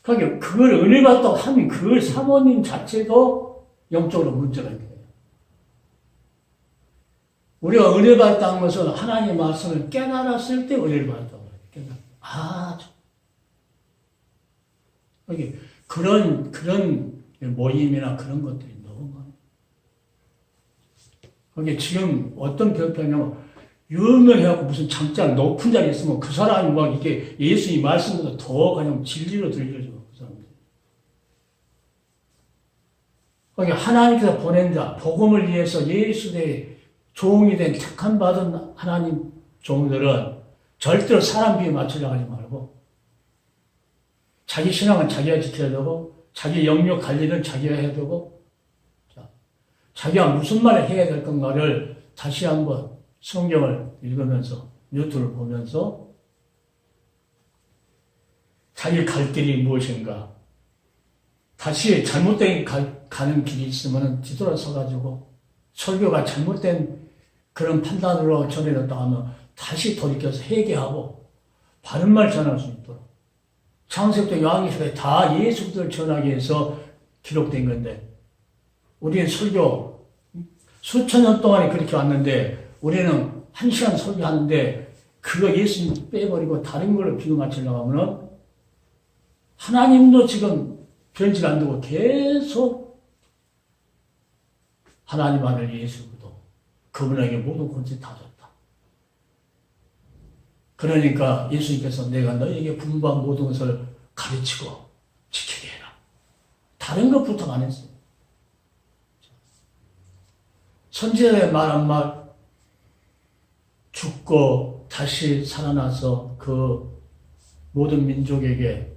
Speaker 1: 그러니까 그걸 은혜 받았다고 하면 그 사모님 자체도 영적으로 문제가 있는 거예요. 우리가 은혜 받았다는 것은 하나님의 말씀을 깨달았을 때 은혜를 받았다고 해요. 그러니까 그런 모임이나 그런 것들이 너무 많아요. 그게 지금 어떤 별표냐면 유명해갖고 무슨 장장 높은 자리에 있으면 그 사람이 막 이게 예수의 말씀보다 더 그냥 진리로 들려줘. 그 사람들. 그러니까 하나님께서 보낸 자, 복음을 위해서 예수의 종이 된 택함 받은 하나님 종들은 절대로 사람 비에 맞추려고 하지 말고 자기 신앙은 자기가 지켜야 되고 자기 영역 관리는 자기가 해야 되고 자기가 무슨 말을 해야 될 건가를 다시 한번 성경을 읽으면서 유튜브를 보면서 자기 갈 길이 무엇인가. 다시 잘못된 가는 길이 있으면 뒤돌아서가지고 설교가 잘못된 그런 판단으로 전해졌다 하면 다시 돌이켜서 회개하고 바른 말 전할 수 있도록. 창세부터 요한계시까지 다 예수를 전하기 위해서 기록된 건데 우리는 설교 수천 년 동안에 그렇게 왔는데 우리는 1시간 설교하는데 그거 예수님 빼버리고 다른 걸로 비교 맞추려고 하면은 하나님도 지금 변질 안 되고 계속 하나님 아들 예수도 그분에게 모든 권세 다 줬다. 그러니까 예수님께서 내가 너에게 분부한 모든 것을 가르치고 지키게 해라. 다른 거 부탁 안 했어요. 선지자의 말 한 말 죽고 다시 살아나서 그 모든 민족에게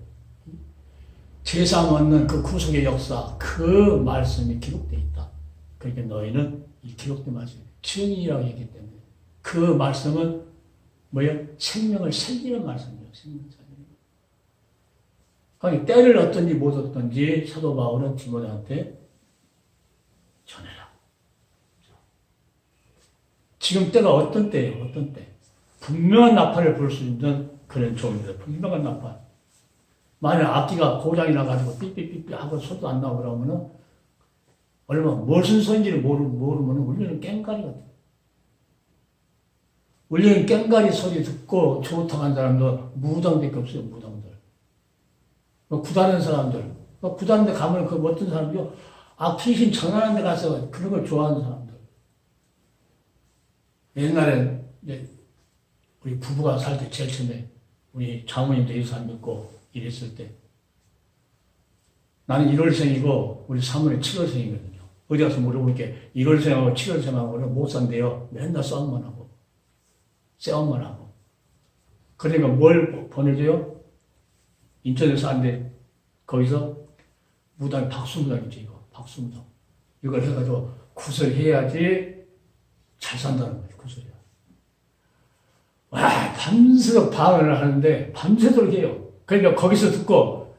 Speaker 1: 제사 얻는 그 구속의 역사, 그 말씀이 기록되어 있다. 그러니까 너희는 이 기록된 말씀이 증인이라고 얘기했기 때문에 그 말씀은 뭐예요? 생명을 살리는 말씀이에요. 생명을 살리는. 그러니까 때를 얻든지 못 얻든지 사도 바울은 디모데한테 전해라. 지금 때가 어떤 때예요? 어떤 때? 분명한 나팔을 불 수 있는 그런 종입니다. 분명한 나팔. 만약 악기가 고장이 나가지고 삐삐삐삐 하고 소리도 안 나오고 그러면은 얼마나 무슨 소리인지를 모르면 울리는 깽가리 같아요. 울리는 깽가리 소리 듣고 좋다고 한 사람도 무당밖에 없어요. 무당들. 구다는 사람들. 구다는 데 가면 그 어떤 사람도요. 귀신 전하는 데 가서 그런 걸 좋아하는 사람들. 옛날에 이제 우리 부부가 살 때 제일 처음에 우리 장모님도 예수 안 믿고 이랬을 때 나는 1월생이고 우리 사모님 7월생이거든요. 어디 가서 물어보니까 1월생하고 7월생하고는 못 산대요. 맨날 싸움만 하고 그러니까 뭘 보내줘요? 인천에 사는데 거기서 무당 박수무당이지 이거 박수무당 이걸 해가지고 구설해야지 잘 산다는 거죠. 구설이야. 와 밤새도록 방언을 하는데 밤새도록 해요. 그러니까 거기서 듣고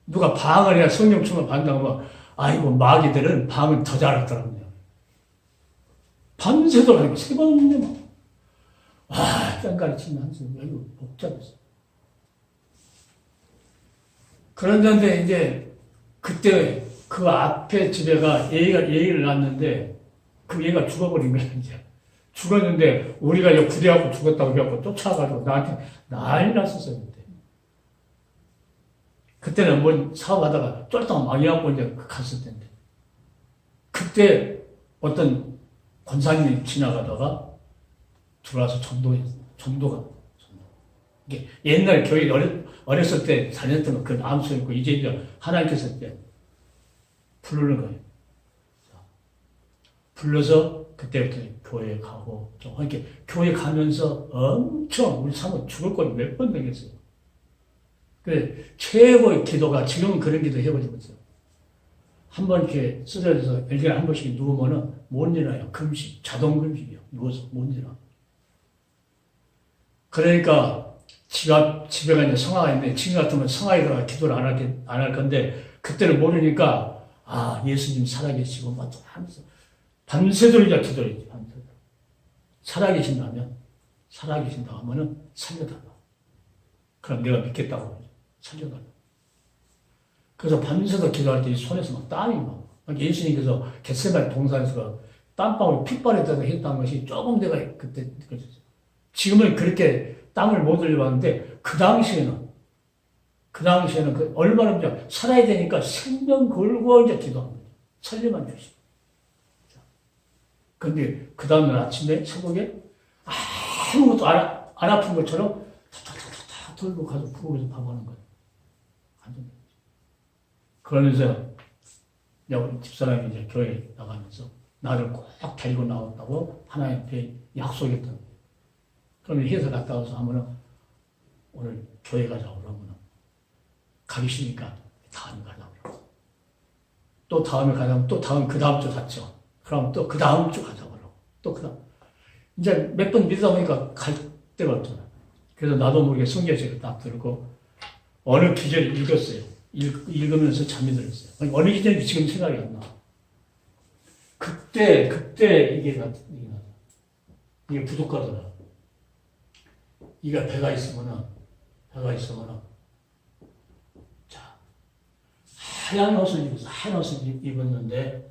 Speaker 1: 누가 방언을 해야 성령 충만 받는다고 하면 아이고 마귀들은 방언 더 잘하더라고요. 밤새도록 하고 세 번인데 막 와 짱가리 치면 한숨 이거 복잡했어. 그런데 이제 그때 그 앞에 집에가 얘를 낳았는데 그 얘가 죽어버린 거야 이제. 죽었는데 우리가 이제 구대하고 죽었다고 해갖고 쫓아가지고 나한테 난리 났었어요 그때. 그때는 뭐 사업하다가 쫄딱 망해갖고 이제 갔을 텐데. 그때 어떤 권사님이 지나가다가 들어와서 전도가. 이게 옛날 교회 어렸을 때 다녔던 그 암수였고 이제 하나님께서 이제 부르는 거예요. 불러서 그때부터 교회에 가고 좀 이렇게 교회 가면서 엄청 우리 사모 죽을 거리 몇 번 되겠어요. 그 최고의 기도가 지금은 그런 기도 해버리고 있어요. 한 번 이렇게 쓰러져서 일주일에 한 번씩 누우면은 못 일어나요. 금식, 자동 금식이요. 누워서 못 일어나. 그러니까 집에 가면 성화가 있는데 지금 같으면 성화에 들어가 기도를 안 할 건데 그때는 모르니까 예수님 살아계시고 막 하면서 밤새도록 기도를 했지. 밤새도록. 살아계신다 하면은 살려달라. 그럼 내가 믿겠다고 그러죠. 살려달라. 그래서 밤새도록 기도할 때 손에서 막 땀이 막. 예수님께서 겟세마네 동산에서 땀방울 핏발에다가 했다는 것이 조금 내가 그때 느껴졌어요. 지금은 그렇게 땀을 못 흘려봤는데 그 당시에는 얼마나 이제 살아야 되니까 생명 걸고 이제 기도한 거예요. 살려만 주시고. 근데 그 다음날 아침에 새벽에 아무것도 안 아픈 것처럼 탁탁탁탁 돌고 가서 부엌에서 밥하는 거예요. 그러면서 우리 집사람이 이제 교회 나가면서 나를 꼭 데리고 나온다고 하나님께 약속했던 거예요. 그러면 회사 갔다 와서 하면은 오늘 교회 가자고 그러면은 가기 싫으니까 다음에 가자고 그러고 또 다음에 가자면 또 그 다음 주 갔죠. 그럼 또 그 다음 주 가자고 그러고 또 그 다음 이제 몇 번 믿다 보니까 갈 데가 없잖아. 그래서 나도 모르게 성경책을 딱 들고 어느 기절에 읽었어요. 읽으면서 잠이 들었어요. 어느 기절인지 지금 생각이 안 나. 그때 이게 부족하더라. 이가 배가 있으면은, 자, 하얀 옷을 입었는데,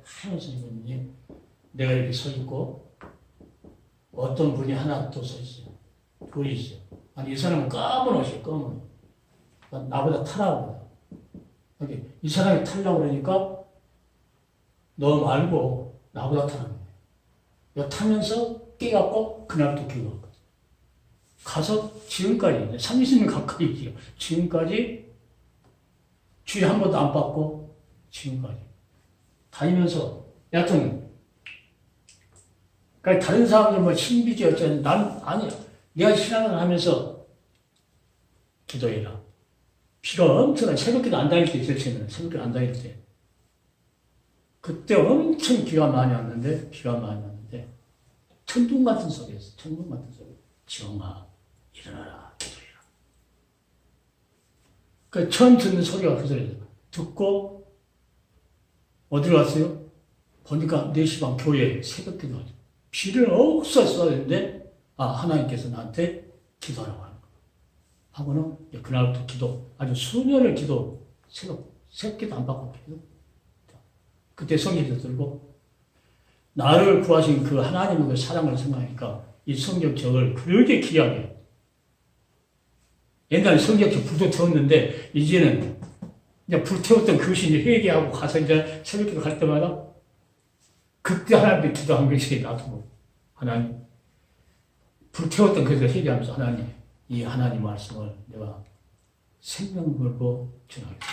Speaker 1: 내가 이렇게 서 있고, 어떤 분이 하나 또 서 있어요. 둘이 있어요. 아니, 이 사람은 검은 옷이에요, 검은 옷. 나보다 타라고. 이 사람이 타려고 그러니까, 너 말고, 나보다 타라고. 요 타면서 깨갖고, 그날도 기어갔거든. 가서 지금까지, 30년 가까이 있어요. 지금까지 주의 한 번도 안 받고, 지금까지. 다니면서, 여하튼, 그러니까 다른 사람들 뭐 신비지 어쩌는 난 아니야. 내가 신앙을 하면서 기도해라. 비가 엄청나 새벽기도 안 다닐 때 있을 때는 새벽기 안 다닐 때 그때 엄청 비가 많이 왔는데 천둥 같은 소리였어. 천둥 같은 소리. 지영아 일어나라 기도해라. 그 처음 듣는 소리가 그 소리였어. 듣고 어디로 갔어요? 보니까 4시 반 교회 새벽기도 하죠. 비를 억서 쏘는데 하나님께서 나한테 기도하라고 하는 거예요. 하고는 그날부터 기도 아주 수년을 기도 새벽기도 안 받고 계속 그때 성경에서 들고 나를 구하신 그 하나님의 그 사랑을 생각하니까 이 성경책을 그렇게 귀하게 옛날에 성경책 불도 태웠는데 이제는 이제 불태웠던 그것이 이제 회개하고 가서 이제 새벽기도 갈 때마다 그때 하나님께 기도한 것이 나도 하나님 불태웠던 것을 회개하면서 하나님 이 하나님 말씀을 내가 생명 걸고 전하겠습니다.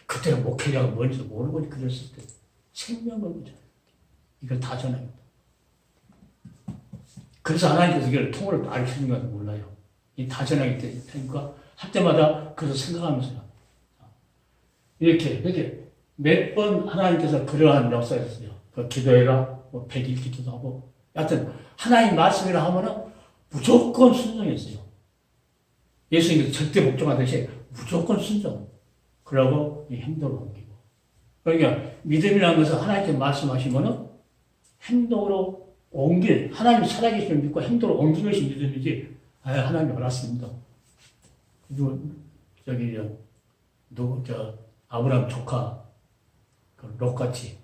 Speaker 1: 그때는 목회자가 뭔지도 모르고 그랬을 때 생명 걸고 전하겠습니다. 이걸 다 전합니다. 그래서 하나님께서 이걸 통으로 알려주는 것도 몰라요. 이 다 전하기 때니까 할 때마다 그래서 생각하면서 이렇게 몇 번 하나님께서 그러한 역사였어요. 그 기도해라, 100일 기도도 하고, 여하튼, 하나님 말씀이라 하면은 무조건 순종했어요. 예수님께서 절대 복종하듯이 무조건 순종. 그러고 이 행동을 옮기고. 그러니까 믿음이라는 것은 하나님께 말씀하시면은 행동으로 하나님 살아계시는 믿고 행동으로 옮기는 것이 믿음이지, 하나님 알았습니다. 그리고, 아브라함 조카, 롯같이,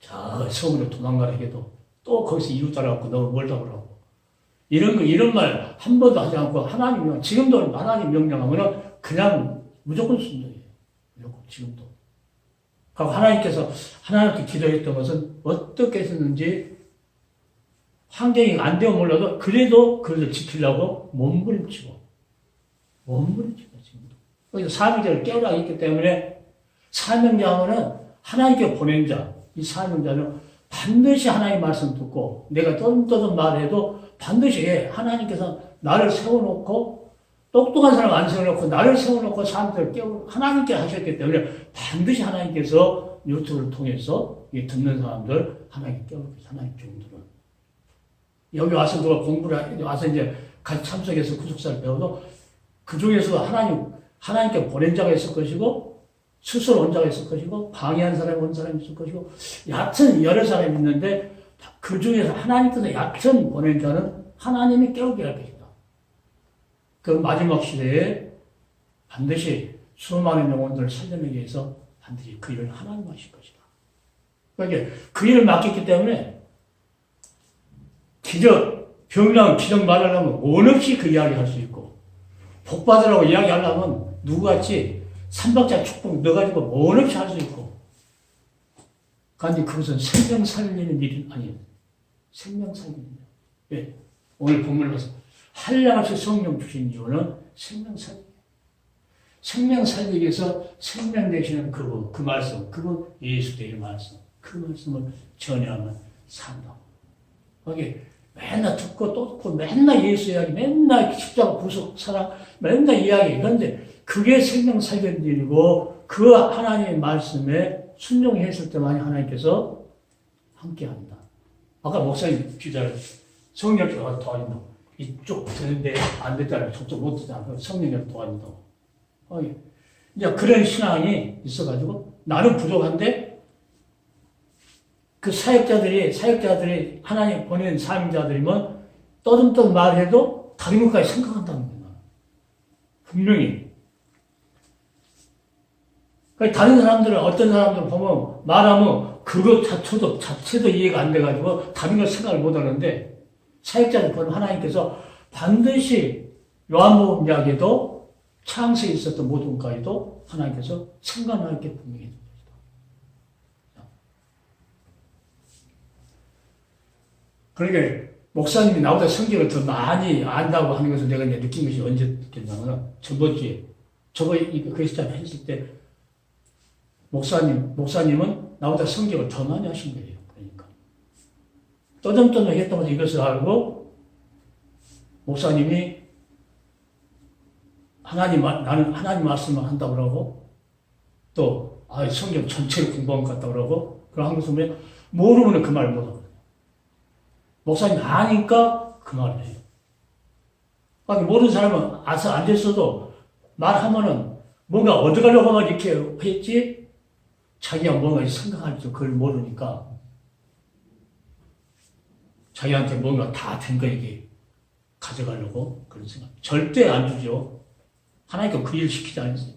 Speaker 1: 자, 성으로 도망가라 해도 또 거기서 이웃 따라갖고 너무 멀다 그러고. 이런 말 한 번도 하지 않고 지금도 하나님 명령하면은 그냥 무조건 순종이에요. 무조건 지금도. 그리고 하나님께서 하나님께 기도했던 것은 어떻게 했었는지 환경이 안 되면 몰라도 그래도 그걸 지키려고 몸부림치고 지금도. 그래서 사명자를 깨우라 했기 때문에 사명자하면은 하나님께 보낸 자, 이 사명자는 반드시 하나님 말씀 듣고 내가 떠듬떠듬 말해도 반드시 하나님께서 나를 세워놓고 똑똑한 사람 안 세워놓고 나를 세워놓고 사람들을 깨우고 하나님께 하셨기 때문에 반드시 하나님께서 유튜브를 통해서 듣는 사람들 하나님 깨우고 하나님 종들은 여기 와서 누가 공부를 와서 이제 같이 참석해서 구속사를 배워도 그 중에서 하나님께 보낸 자가 있을 것이고 스스로 온 자가 있을 것이고 방해한 사람이 온 사람이 있을 것이고 얕은 여러 사람이 있는데 그 중에서 하나님께서 얕은 보낸 자는 하나님이 깨우게 할 것이다. 그 마지막 시대에 반드시 수많은 영혼들을 살려내기 위해서 반드시 그 일을 하나님 하실 것이다. 그러니까 그 일을 맡겼기 때문에 병이랑 기적 말하려면 원 없이 그 이야기 할 수 있고 복 받으라고 이야기하려면 누구같이 삼박자 축복 넣어가지고 원 없이 할 수 있고 그런데 그것은 생명 살리는 일이 아니에요. 생명 살리는 일. 왜? 오늘 본문을 봐서 한량없이 성령 주신 이유는 생명 살리기. 생명 살리기 위해서 생명 되시는 그분, 그 말씀, 그분 예수 되는 말씀, 그 말씀을 전하면 산다고. 거기 맨날 듣고 또 듣고 맨날 예수 이야기, 맨날 십자가 구속 사랑, 맨날 이야기. 그런데 그게 생명 살리는 일이고 그 하나님의 말씀에 순종했을 때만이 하나님께서 함께한다. 아까 목사님 기자를 성령께서 도와준다고. 이쪽 듣는데 안 됐잖아요. 저쪽 못 듣잖아요. 성령께서 도와준다고. 이제 그런 신앙이 있어가지고 나는 부족한데 그 사역자들이 하나님 보낸 사명자들이면 떠듬떠듬 말해도 다른 것까지 생각한다는 거야. 분명히. 그러니까 다른 사람들은 어떤 사람들을 보면 말하면 그것 자체도 이해가 안 돼가지고 다른 걸 생각을 못 하는데 사역자를 보는 하나님께서 반드시 요한복음 이야기에도 창세에 있었던 모든 것까지도 하나님께서 생각하게 분명히 해줍니다. 그러니까 목사님이 나보다 성경을 더 많이 안다고 하는 것을 내가 이제 느낀 것이 언제 느꼈냐면 저번 주에 이거 크리스찬 했을 때 목사님은 나보다 성경을 더 많이 하신 거예요. 그러니까 떠듬떠듬 했다면서 이것을 알고 목사님이 나는 하나님 말씀을 한다고 그러고 또 성경 전체를 공부한 것 같다고 그러고 그런 것을 보면 모르면 그 말을 못하거든요. 목사님 아니까 그 말을 해요. 모르는 사람은 앉아있어도 말하면은 뭔가 얻어가려고 이렇게 했지 자기가 뭔가 생각할지 그걸 모르니까 자기한테 뭔가 다 된 거 이게 가져가려고 그런 생각. 절대 안 주죠. 하나님께 그 일을 시키지 않았어요.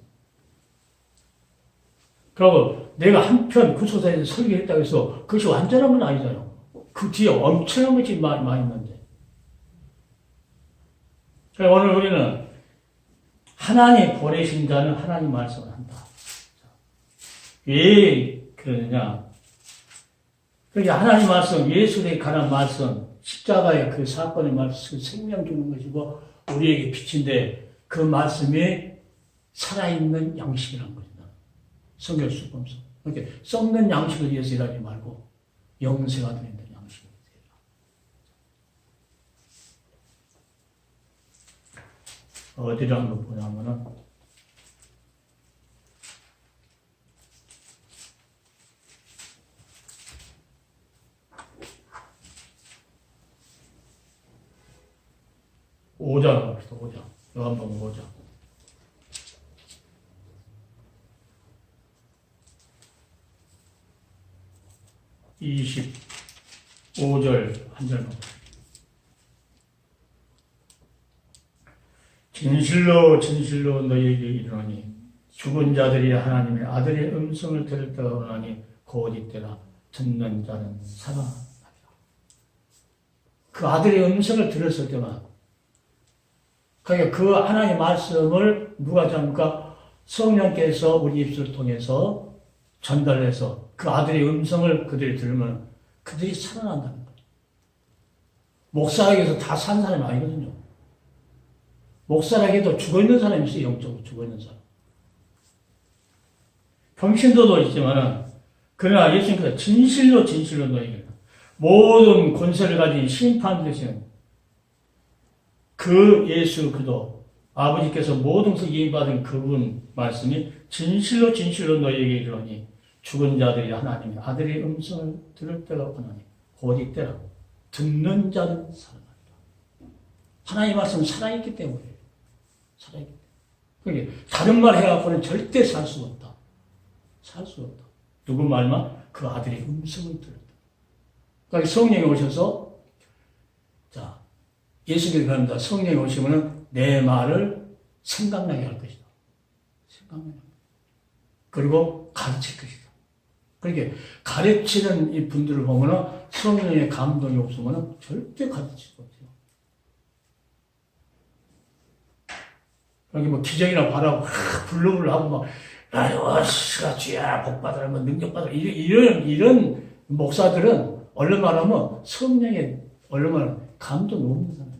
Speaker 1: 그리고 내가 한편 구소사에서 설교했다고 해서 그것이 완전한 건 아니잖아요. 그 뒤에 엄청난 것이 많이 있는데. 그래서 오늘 우리는 하나님 보내신 자는 하나님 말씀을 한다. 왜 그러느냐. 그러니까 하나님 말씀, 예수에 관한 말씀, 십자가의 그 사건의 말씀, 생명 주는 것이고 우리에게 빛인데 그 말씀이 살아있는 양식이라는 겁니다. 성경 수범서. 그러니까 썩는 양식을 위해서 일하지 말고 영생가 되는 양식을 위해서. 어디를 한번 보냐면은 5장 합시다. 5장. 요한복음 5장. 25절 한 절만. 진실로 진실로 너희에게 이르노니 죽은 자들이 하나님의 아들의 음성을 들을 때가 오나니 곧 이때라 듣는 자는 살아나리라. 그 아들의 음성을 들었을 때만 그러니까 그 하나님의 말씀을 누가 전합니까? 성령께서 우리 입술을 통해서 전달해서 그 아들의 음성을 그들이 들으면 그들이 살아난다는 거예요. 목사에게서 다 산 사람이 아니거든요. 목사에게도 죽어있는 사람이 있어요. 영적으로 죽어있는 사람. 평신도도 있지만은 그러나 예수님께서 진실로 진실로 너희에게 모든 권세를 가진 심판 되시는 그 예수 그도 아버지께서 모든 것을 이임받은 그분 말씀이 진실로 진실로 너희에게 이르노니 죽은 자들이 하나님의 아들의 음성을 들을 때가 오나니 곧 이때라 듣는 자는 살아난다. 하나님의 말씀은 살아있기 때문에 살아있기 때문에 그러니까 다른 말 해갖고는 절대 살 수가 없다. 살 수가 없다. 누구 말만? 그 아들의 음성을 들었다. 그러니까 성령이 오셔서 자 예수님이 그럽니다. 성령이 오시면은 내 말을 생각나게 할 것이다. 생각나게. 그리고 가르칠 것이다. 그러니까 가르치는 이 분들을 보면은 성령의 감동이 없으면은 절대 가르칠 수 없어요. 여기 뭐 기적이나 바라고 불러불러 하고 막 아유 시가 주야 복 받으라 뭐 능력 받으라 이런 목사들은 얼른 말하면 성령의 얼른 말하면 감동이 없는 사람이에요.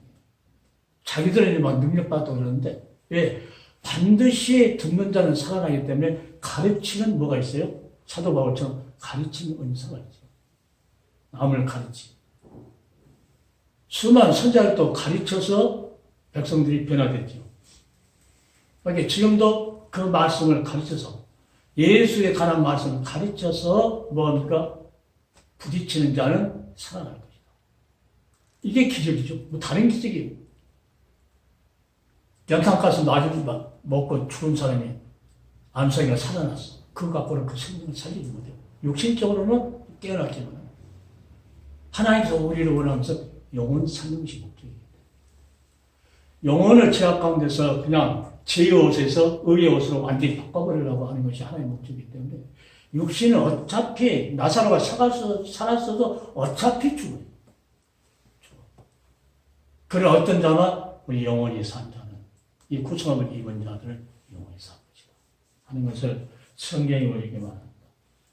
Speaker 1: 자기들은 막 능력 받다고 그러는데 왜? 반드시 듣는 자는 살아나기 때문에 가르치는 뭐가 있어요? 사도 바울처럼 가르치는 은사가 있어요. 남을 가르치. 수많은 선자들도 가르쳐서 백성들이 변화됐죠. 그러니까 지금도 그 말씀을 가르쳐서 예수에 관한 말씀을 가르쳐서 뭐합니까? 부딪히는 자는 살아날 것이다. 이게 기적이죠. 뭐 다른 기적이에요. 연탄가스 맞은 먹고 죽은 사람이 암석이가 살아났어. 그거 갖고는 그 생명을 살리지 못해요. 육신적으로는 깨어났지만 하나님께서 우리를 원하면서 영혼 살리는 것이 목적입니다. 영혼을 죄악 가운데서 그냥 죄의 옷에서 의의 옷으로 완전히 바꿔버리려고 하는 것이 하나님의 목적이기 때문에 육신은 어차피 나사로가 살았어도 어차피 죽어요. 그런 어떤 자만 우리 영원히 산 자는 이 구속함을 입은 자들을 영원히 산 것이다 하는 것을 성경이 우리에게 말합니다.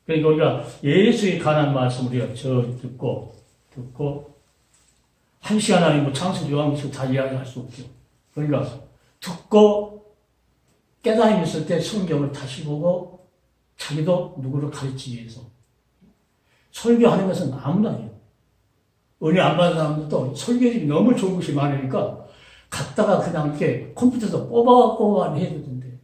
Speaker 1: 그러니까 우리가 예수에 관한 말씀 우리가 듣고 한 시간 아니고 창세기 요한계시록 다 이야기할 수 없죠. 그러니까 듣고 깨달음이 있을 때 성경을 다시 보고 자기도 누구를 가르치기 위해서 설교하는 것은 아무나 해요. 은혜 안 받은 사람들도 설교집이 너무 좋은 것이 많으니까 갔다가 그냥 이렇게 컴퓨터에서 뽑아갖고만 해야 되던데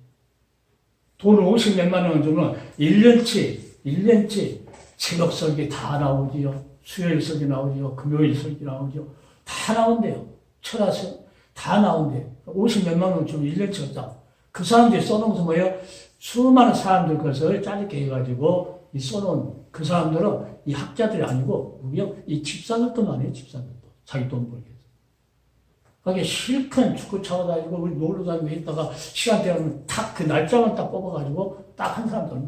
Speaker 1: 돈을 50 몇만 원 주면 1년치 새벽 설교 다 나오지요. 수요일 설교 나오지요. 금요일 설교 나오지요. 다 나온대요. 철학서 다 나온대요. 50 몇만 원 주면 1년치 없다. 그 사람들이 써놓은 뭐예요? 수많은 사람들 것을 짜릿게 해가지고 이 써놓은 그 사람들은 이 학자들이 아니고 우리요 이 집사들뿐만 아니에요. 집사들도 자기 돈 벌기 위해서. 그게 실컷 축구 차고 다니고 우리 놀러 다니고 했다가 시간 되면 딱 그 날짜만 딱 뽑아가지고 딱 한 사람 더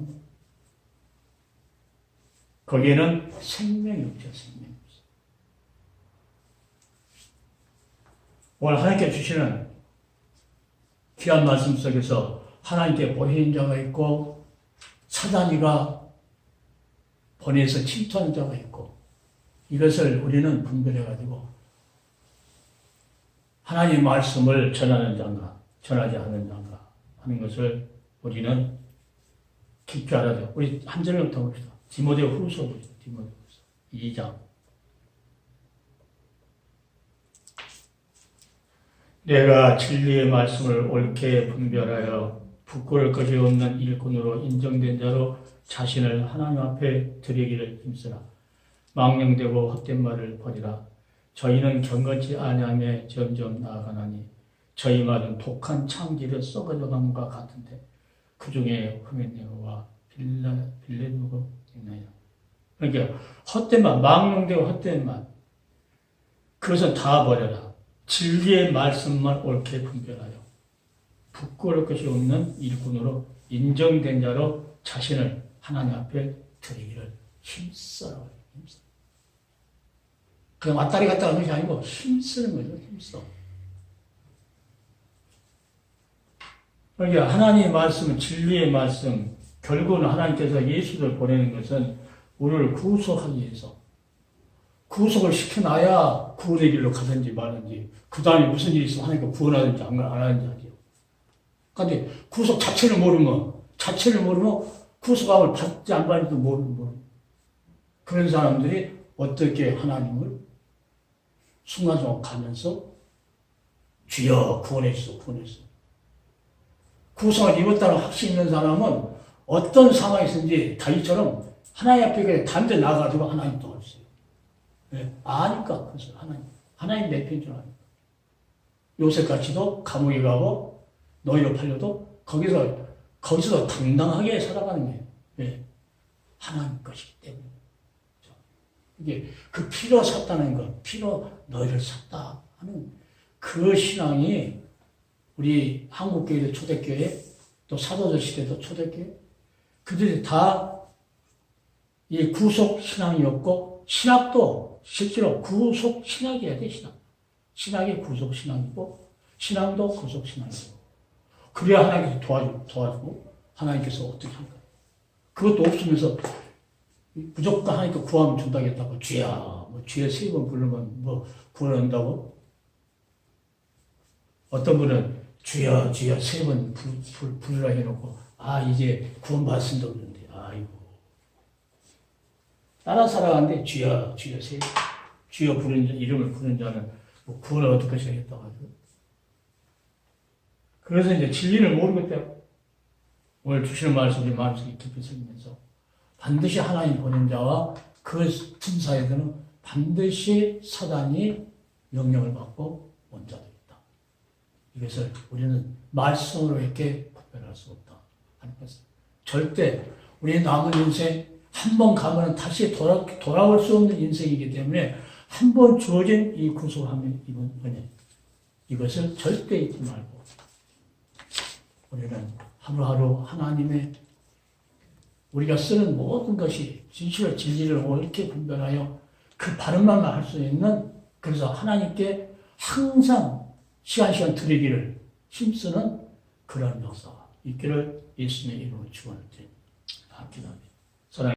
Speaker 1: 거기에는 생명이 없죠. 생명이 없어. 오늘 하나님께 주시는 귀한 말씀 속에서 하나님께 보내는 자가 있고 사단이가 보내서 침투하는 자가 있고 이것을 우리는 분별해가지고 하나님의 말씀을 전하는 자인가 전하지 않는 자인가 하는 것을 우리는 깊이 알아야 돼요. 우리 한 절을 더 봅시다. 디모데 후서 2장. 내가 진리의 말씀을 옳게 분별하여 부끄러울 것이 없는 일꾼으로 인정된 자로 자신을 하나님 앞에 드리기를 힘쓰라. 망령되고 헛된 말을 버리라. 저희는 경건치 아니하며 점점 나아가나니 저희 말은 독한 창기를 썩어져감과 같은데 그 중에 후메네오와 빌레누가 있나요? 그러니까 헛된 말, 망령되고 헛된 말 그것은 다 버려라. 진리의 말씀만 옳게 분별하여 부끄러울 것이 없는 일꾼으로 인정된 자로 자신을 하나님 앞에 드리기를 힘써라. 그냥 왔다리 갔다 하는 것이 아니고 힘쓰는 거죠. 힘써. 그러니까 하나님의 말씀, 진리의 말씀, 결국은 하나님께서 예수를 보내는 것은 우리를 구속하기 위해서 구속을 시켜놔야 구원의 길로 가든지 말든지 그 다음에 무슨 일이 있으면 하나님께 구원하든지 안 하든지 하죠. 그런데 구속 자체를 모르면 구속함을 받지 안 받는지도 모르는 그런 사람들이 어떻게 하나님을 순간순간 가면서 주여 구원했어. 구속을 입었다는 확신이 있는 사람은 어떤 상황이 있든지 다윗처럼 하나님 앞에 담대 나가지고 하나님 도와주세요. 네, 아니까 그래서 하나님 내 편인 줄 아니까. 요셉같이도 감옥에 가고 너희로 팔려도 거기서 당당하게 살아가는 거예요. 네, 하나님 것이기 때문에. 이게 그 피로 샀다는 것, 피로 너희를 샀다 하는 그 신앙이 우리 한국교회도 초대교회, 또 사도들 시대도 초대교회, 그들이 다 이 구속 신앙이었고, 신학도 실제로 구속 신학이어야 돼, 신학. 신학이 구속 신앙이고, 신앙도 구속 신앙이고. 그래야 하나님께서 도와주고, 하나님께서 어떻게 할까. 그것도 없으면서 무조건 하나님께 구하면 준다겠다고, 주야, 주여 3번 부르면 구원한다고? 어떤 분은 주여 3번 부르라 해놓고, 이제 구원받습니다. 그러는데, 아이고. 따라 살아가는데, 주여 부르는 자, 이름을 부르는 자는 구원을 어떻게 하겠다고 하죠. 그래서 이제 진리를 모르기 때문에, 오늘 주시는 말씀이 마음속에 깊이 새기면서, 반드시 하나님 보낸 자와 그 팀사에서는 반드시 사단이 명령을 받고 온 자들이다. 이것을 우리는 말씀으로 이렇게 분별할 수 없다. 절대 우리의 남은 인생 한 번 가면 다시 돌아올 수 없는 인생이기 때문에 한 번 주어진 이 구속함의 이번 은혜 이것을 절대 잊지 말고 우리는 하루하루 하나님의 우리가 쓰는 모든 것이 진실을 진리를 옳게 분별하여 그 바른 말만 할 수 있는 그래서 하나님께 항상 시간 드리기를 힘쓰는 그런 역사가 있기를 예수님의 이름으로 축원드립니다. 기도합니다.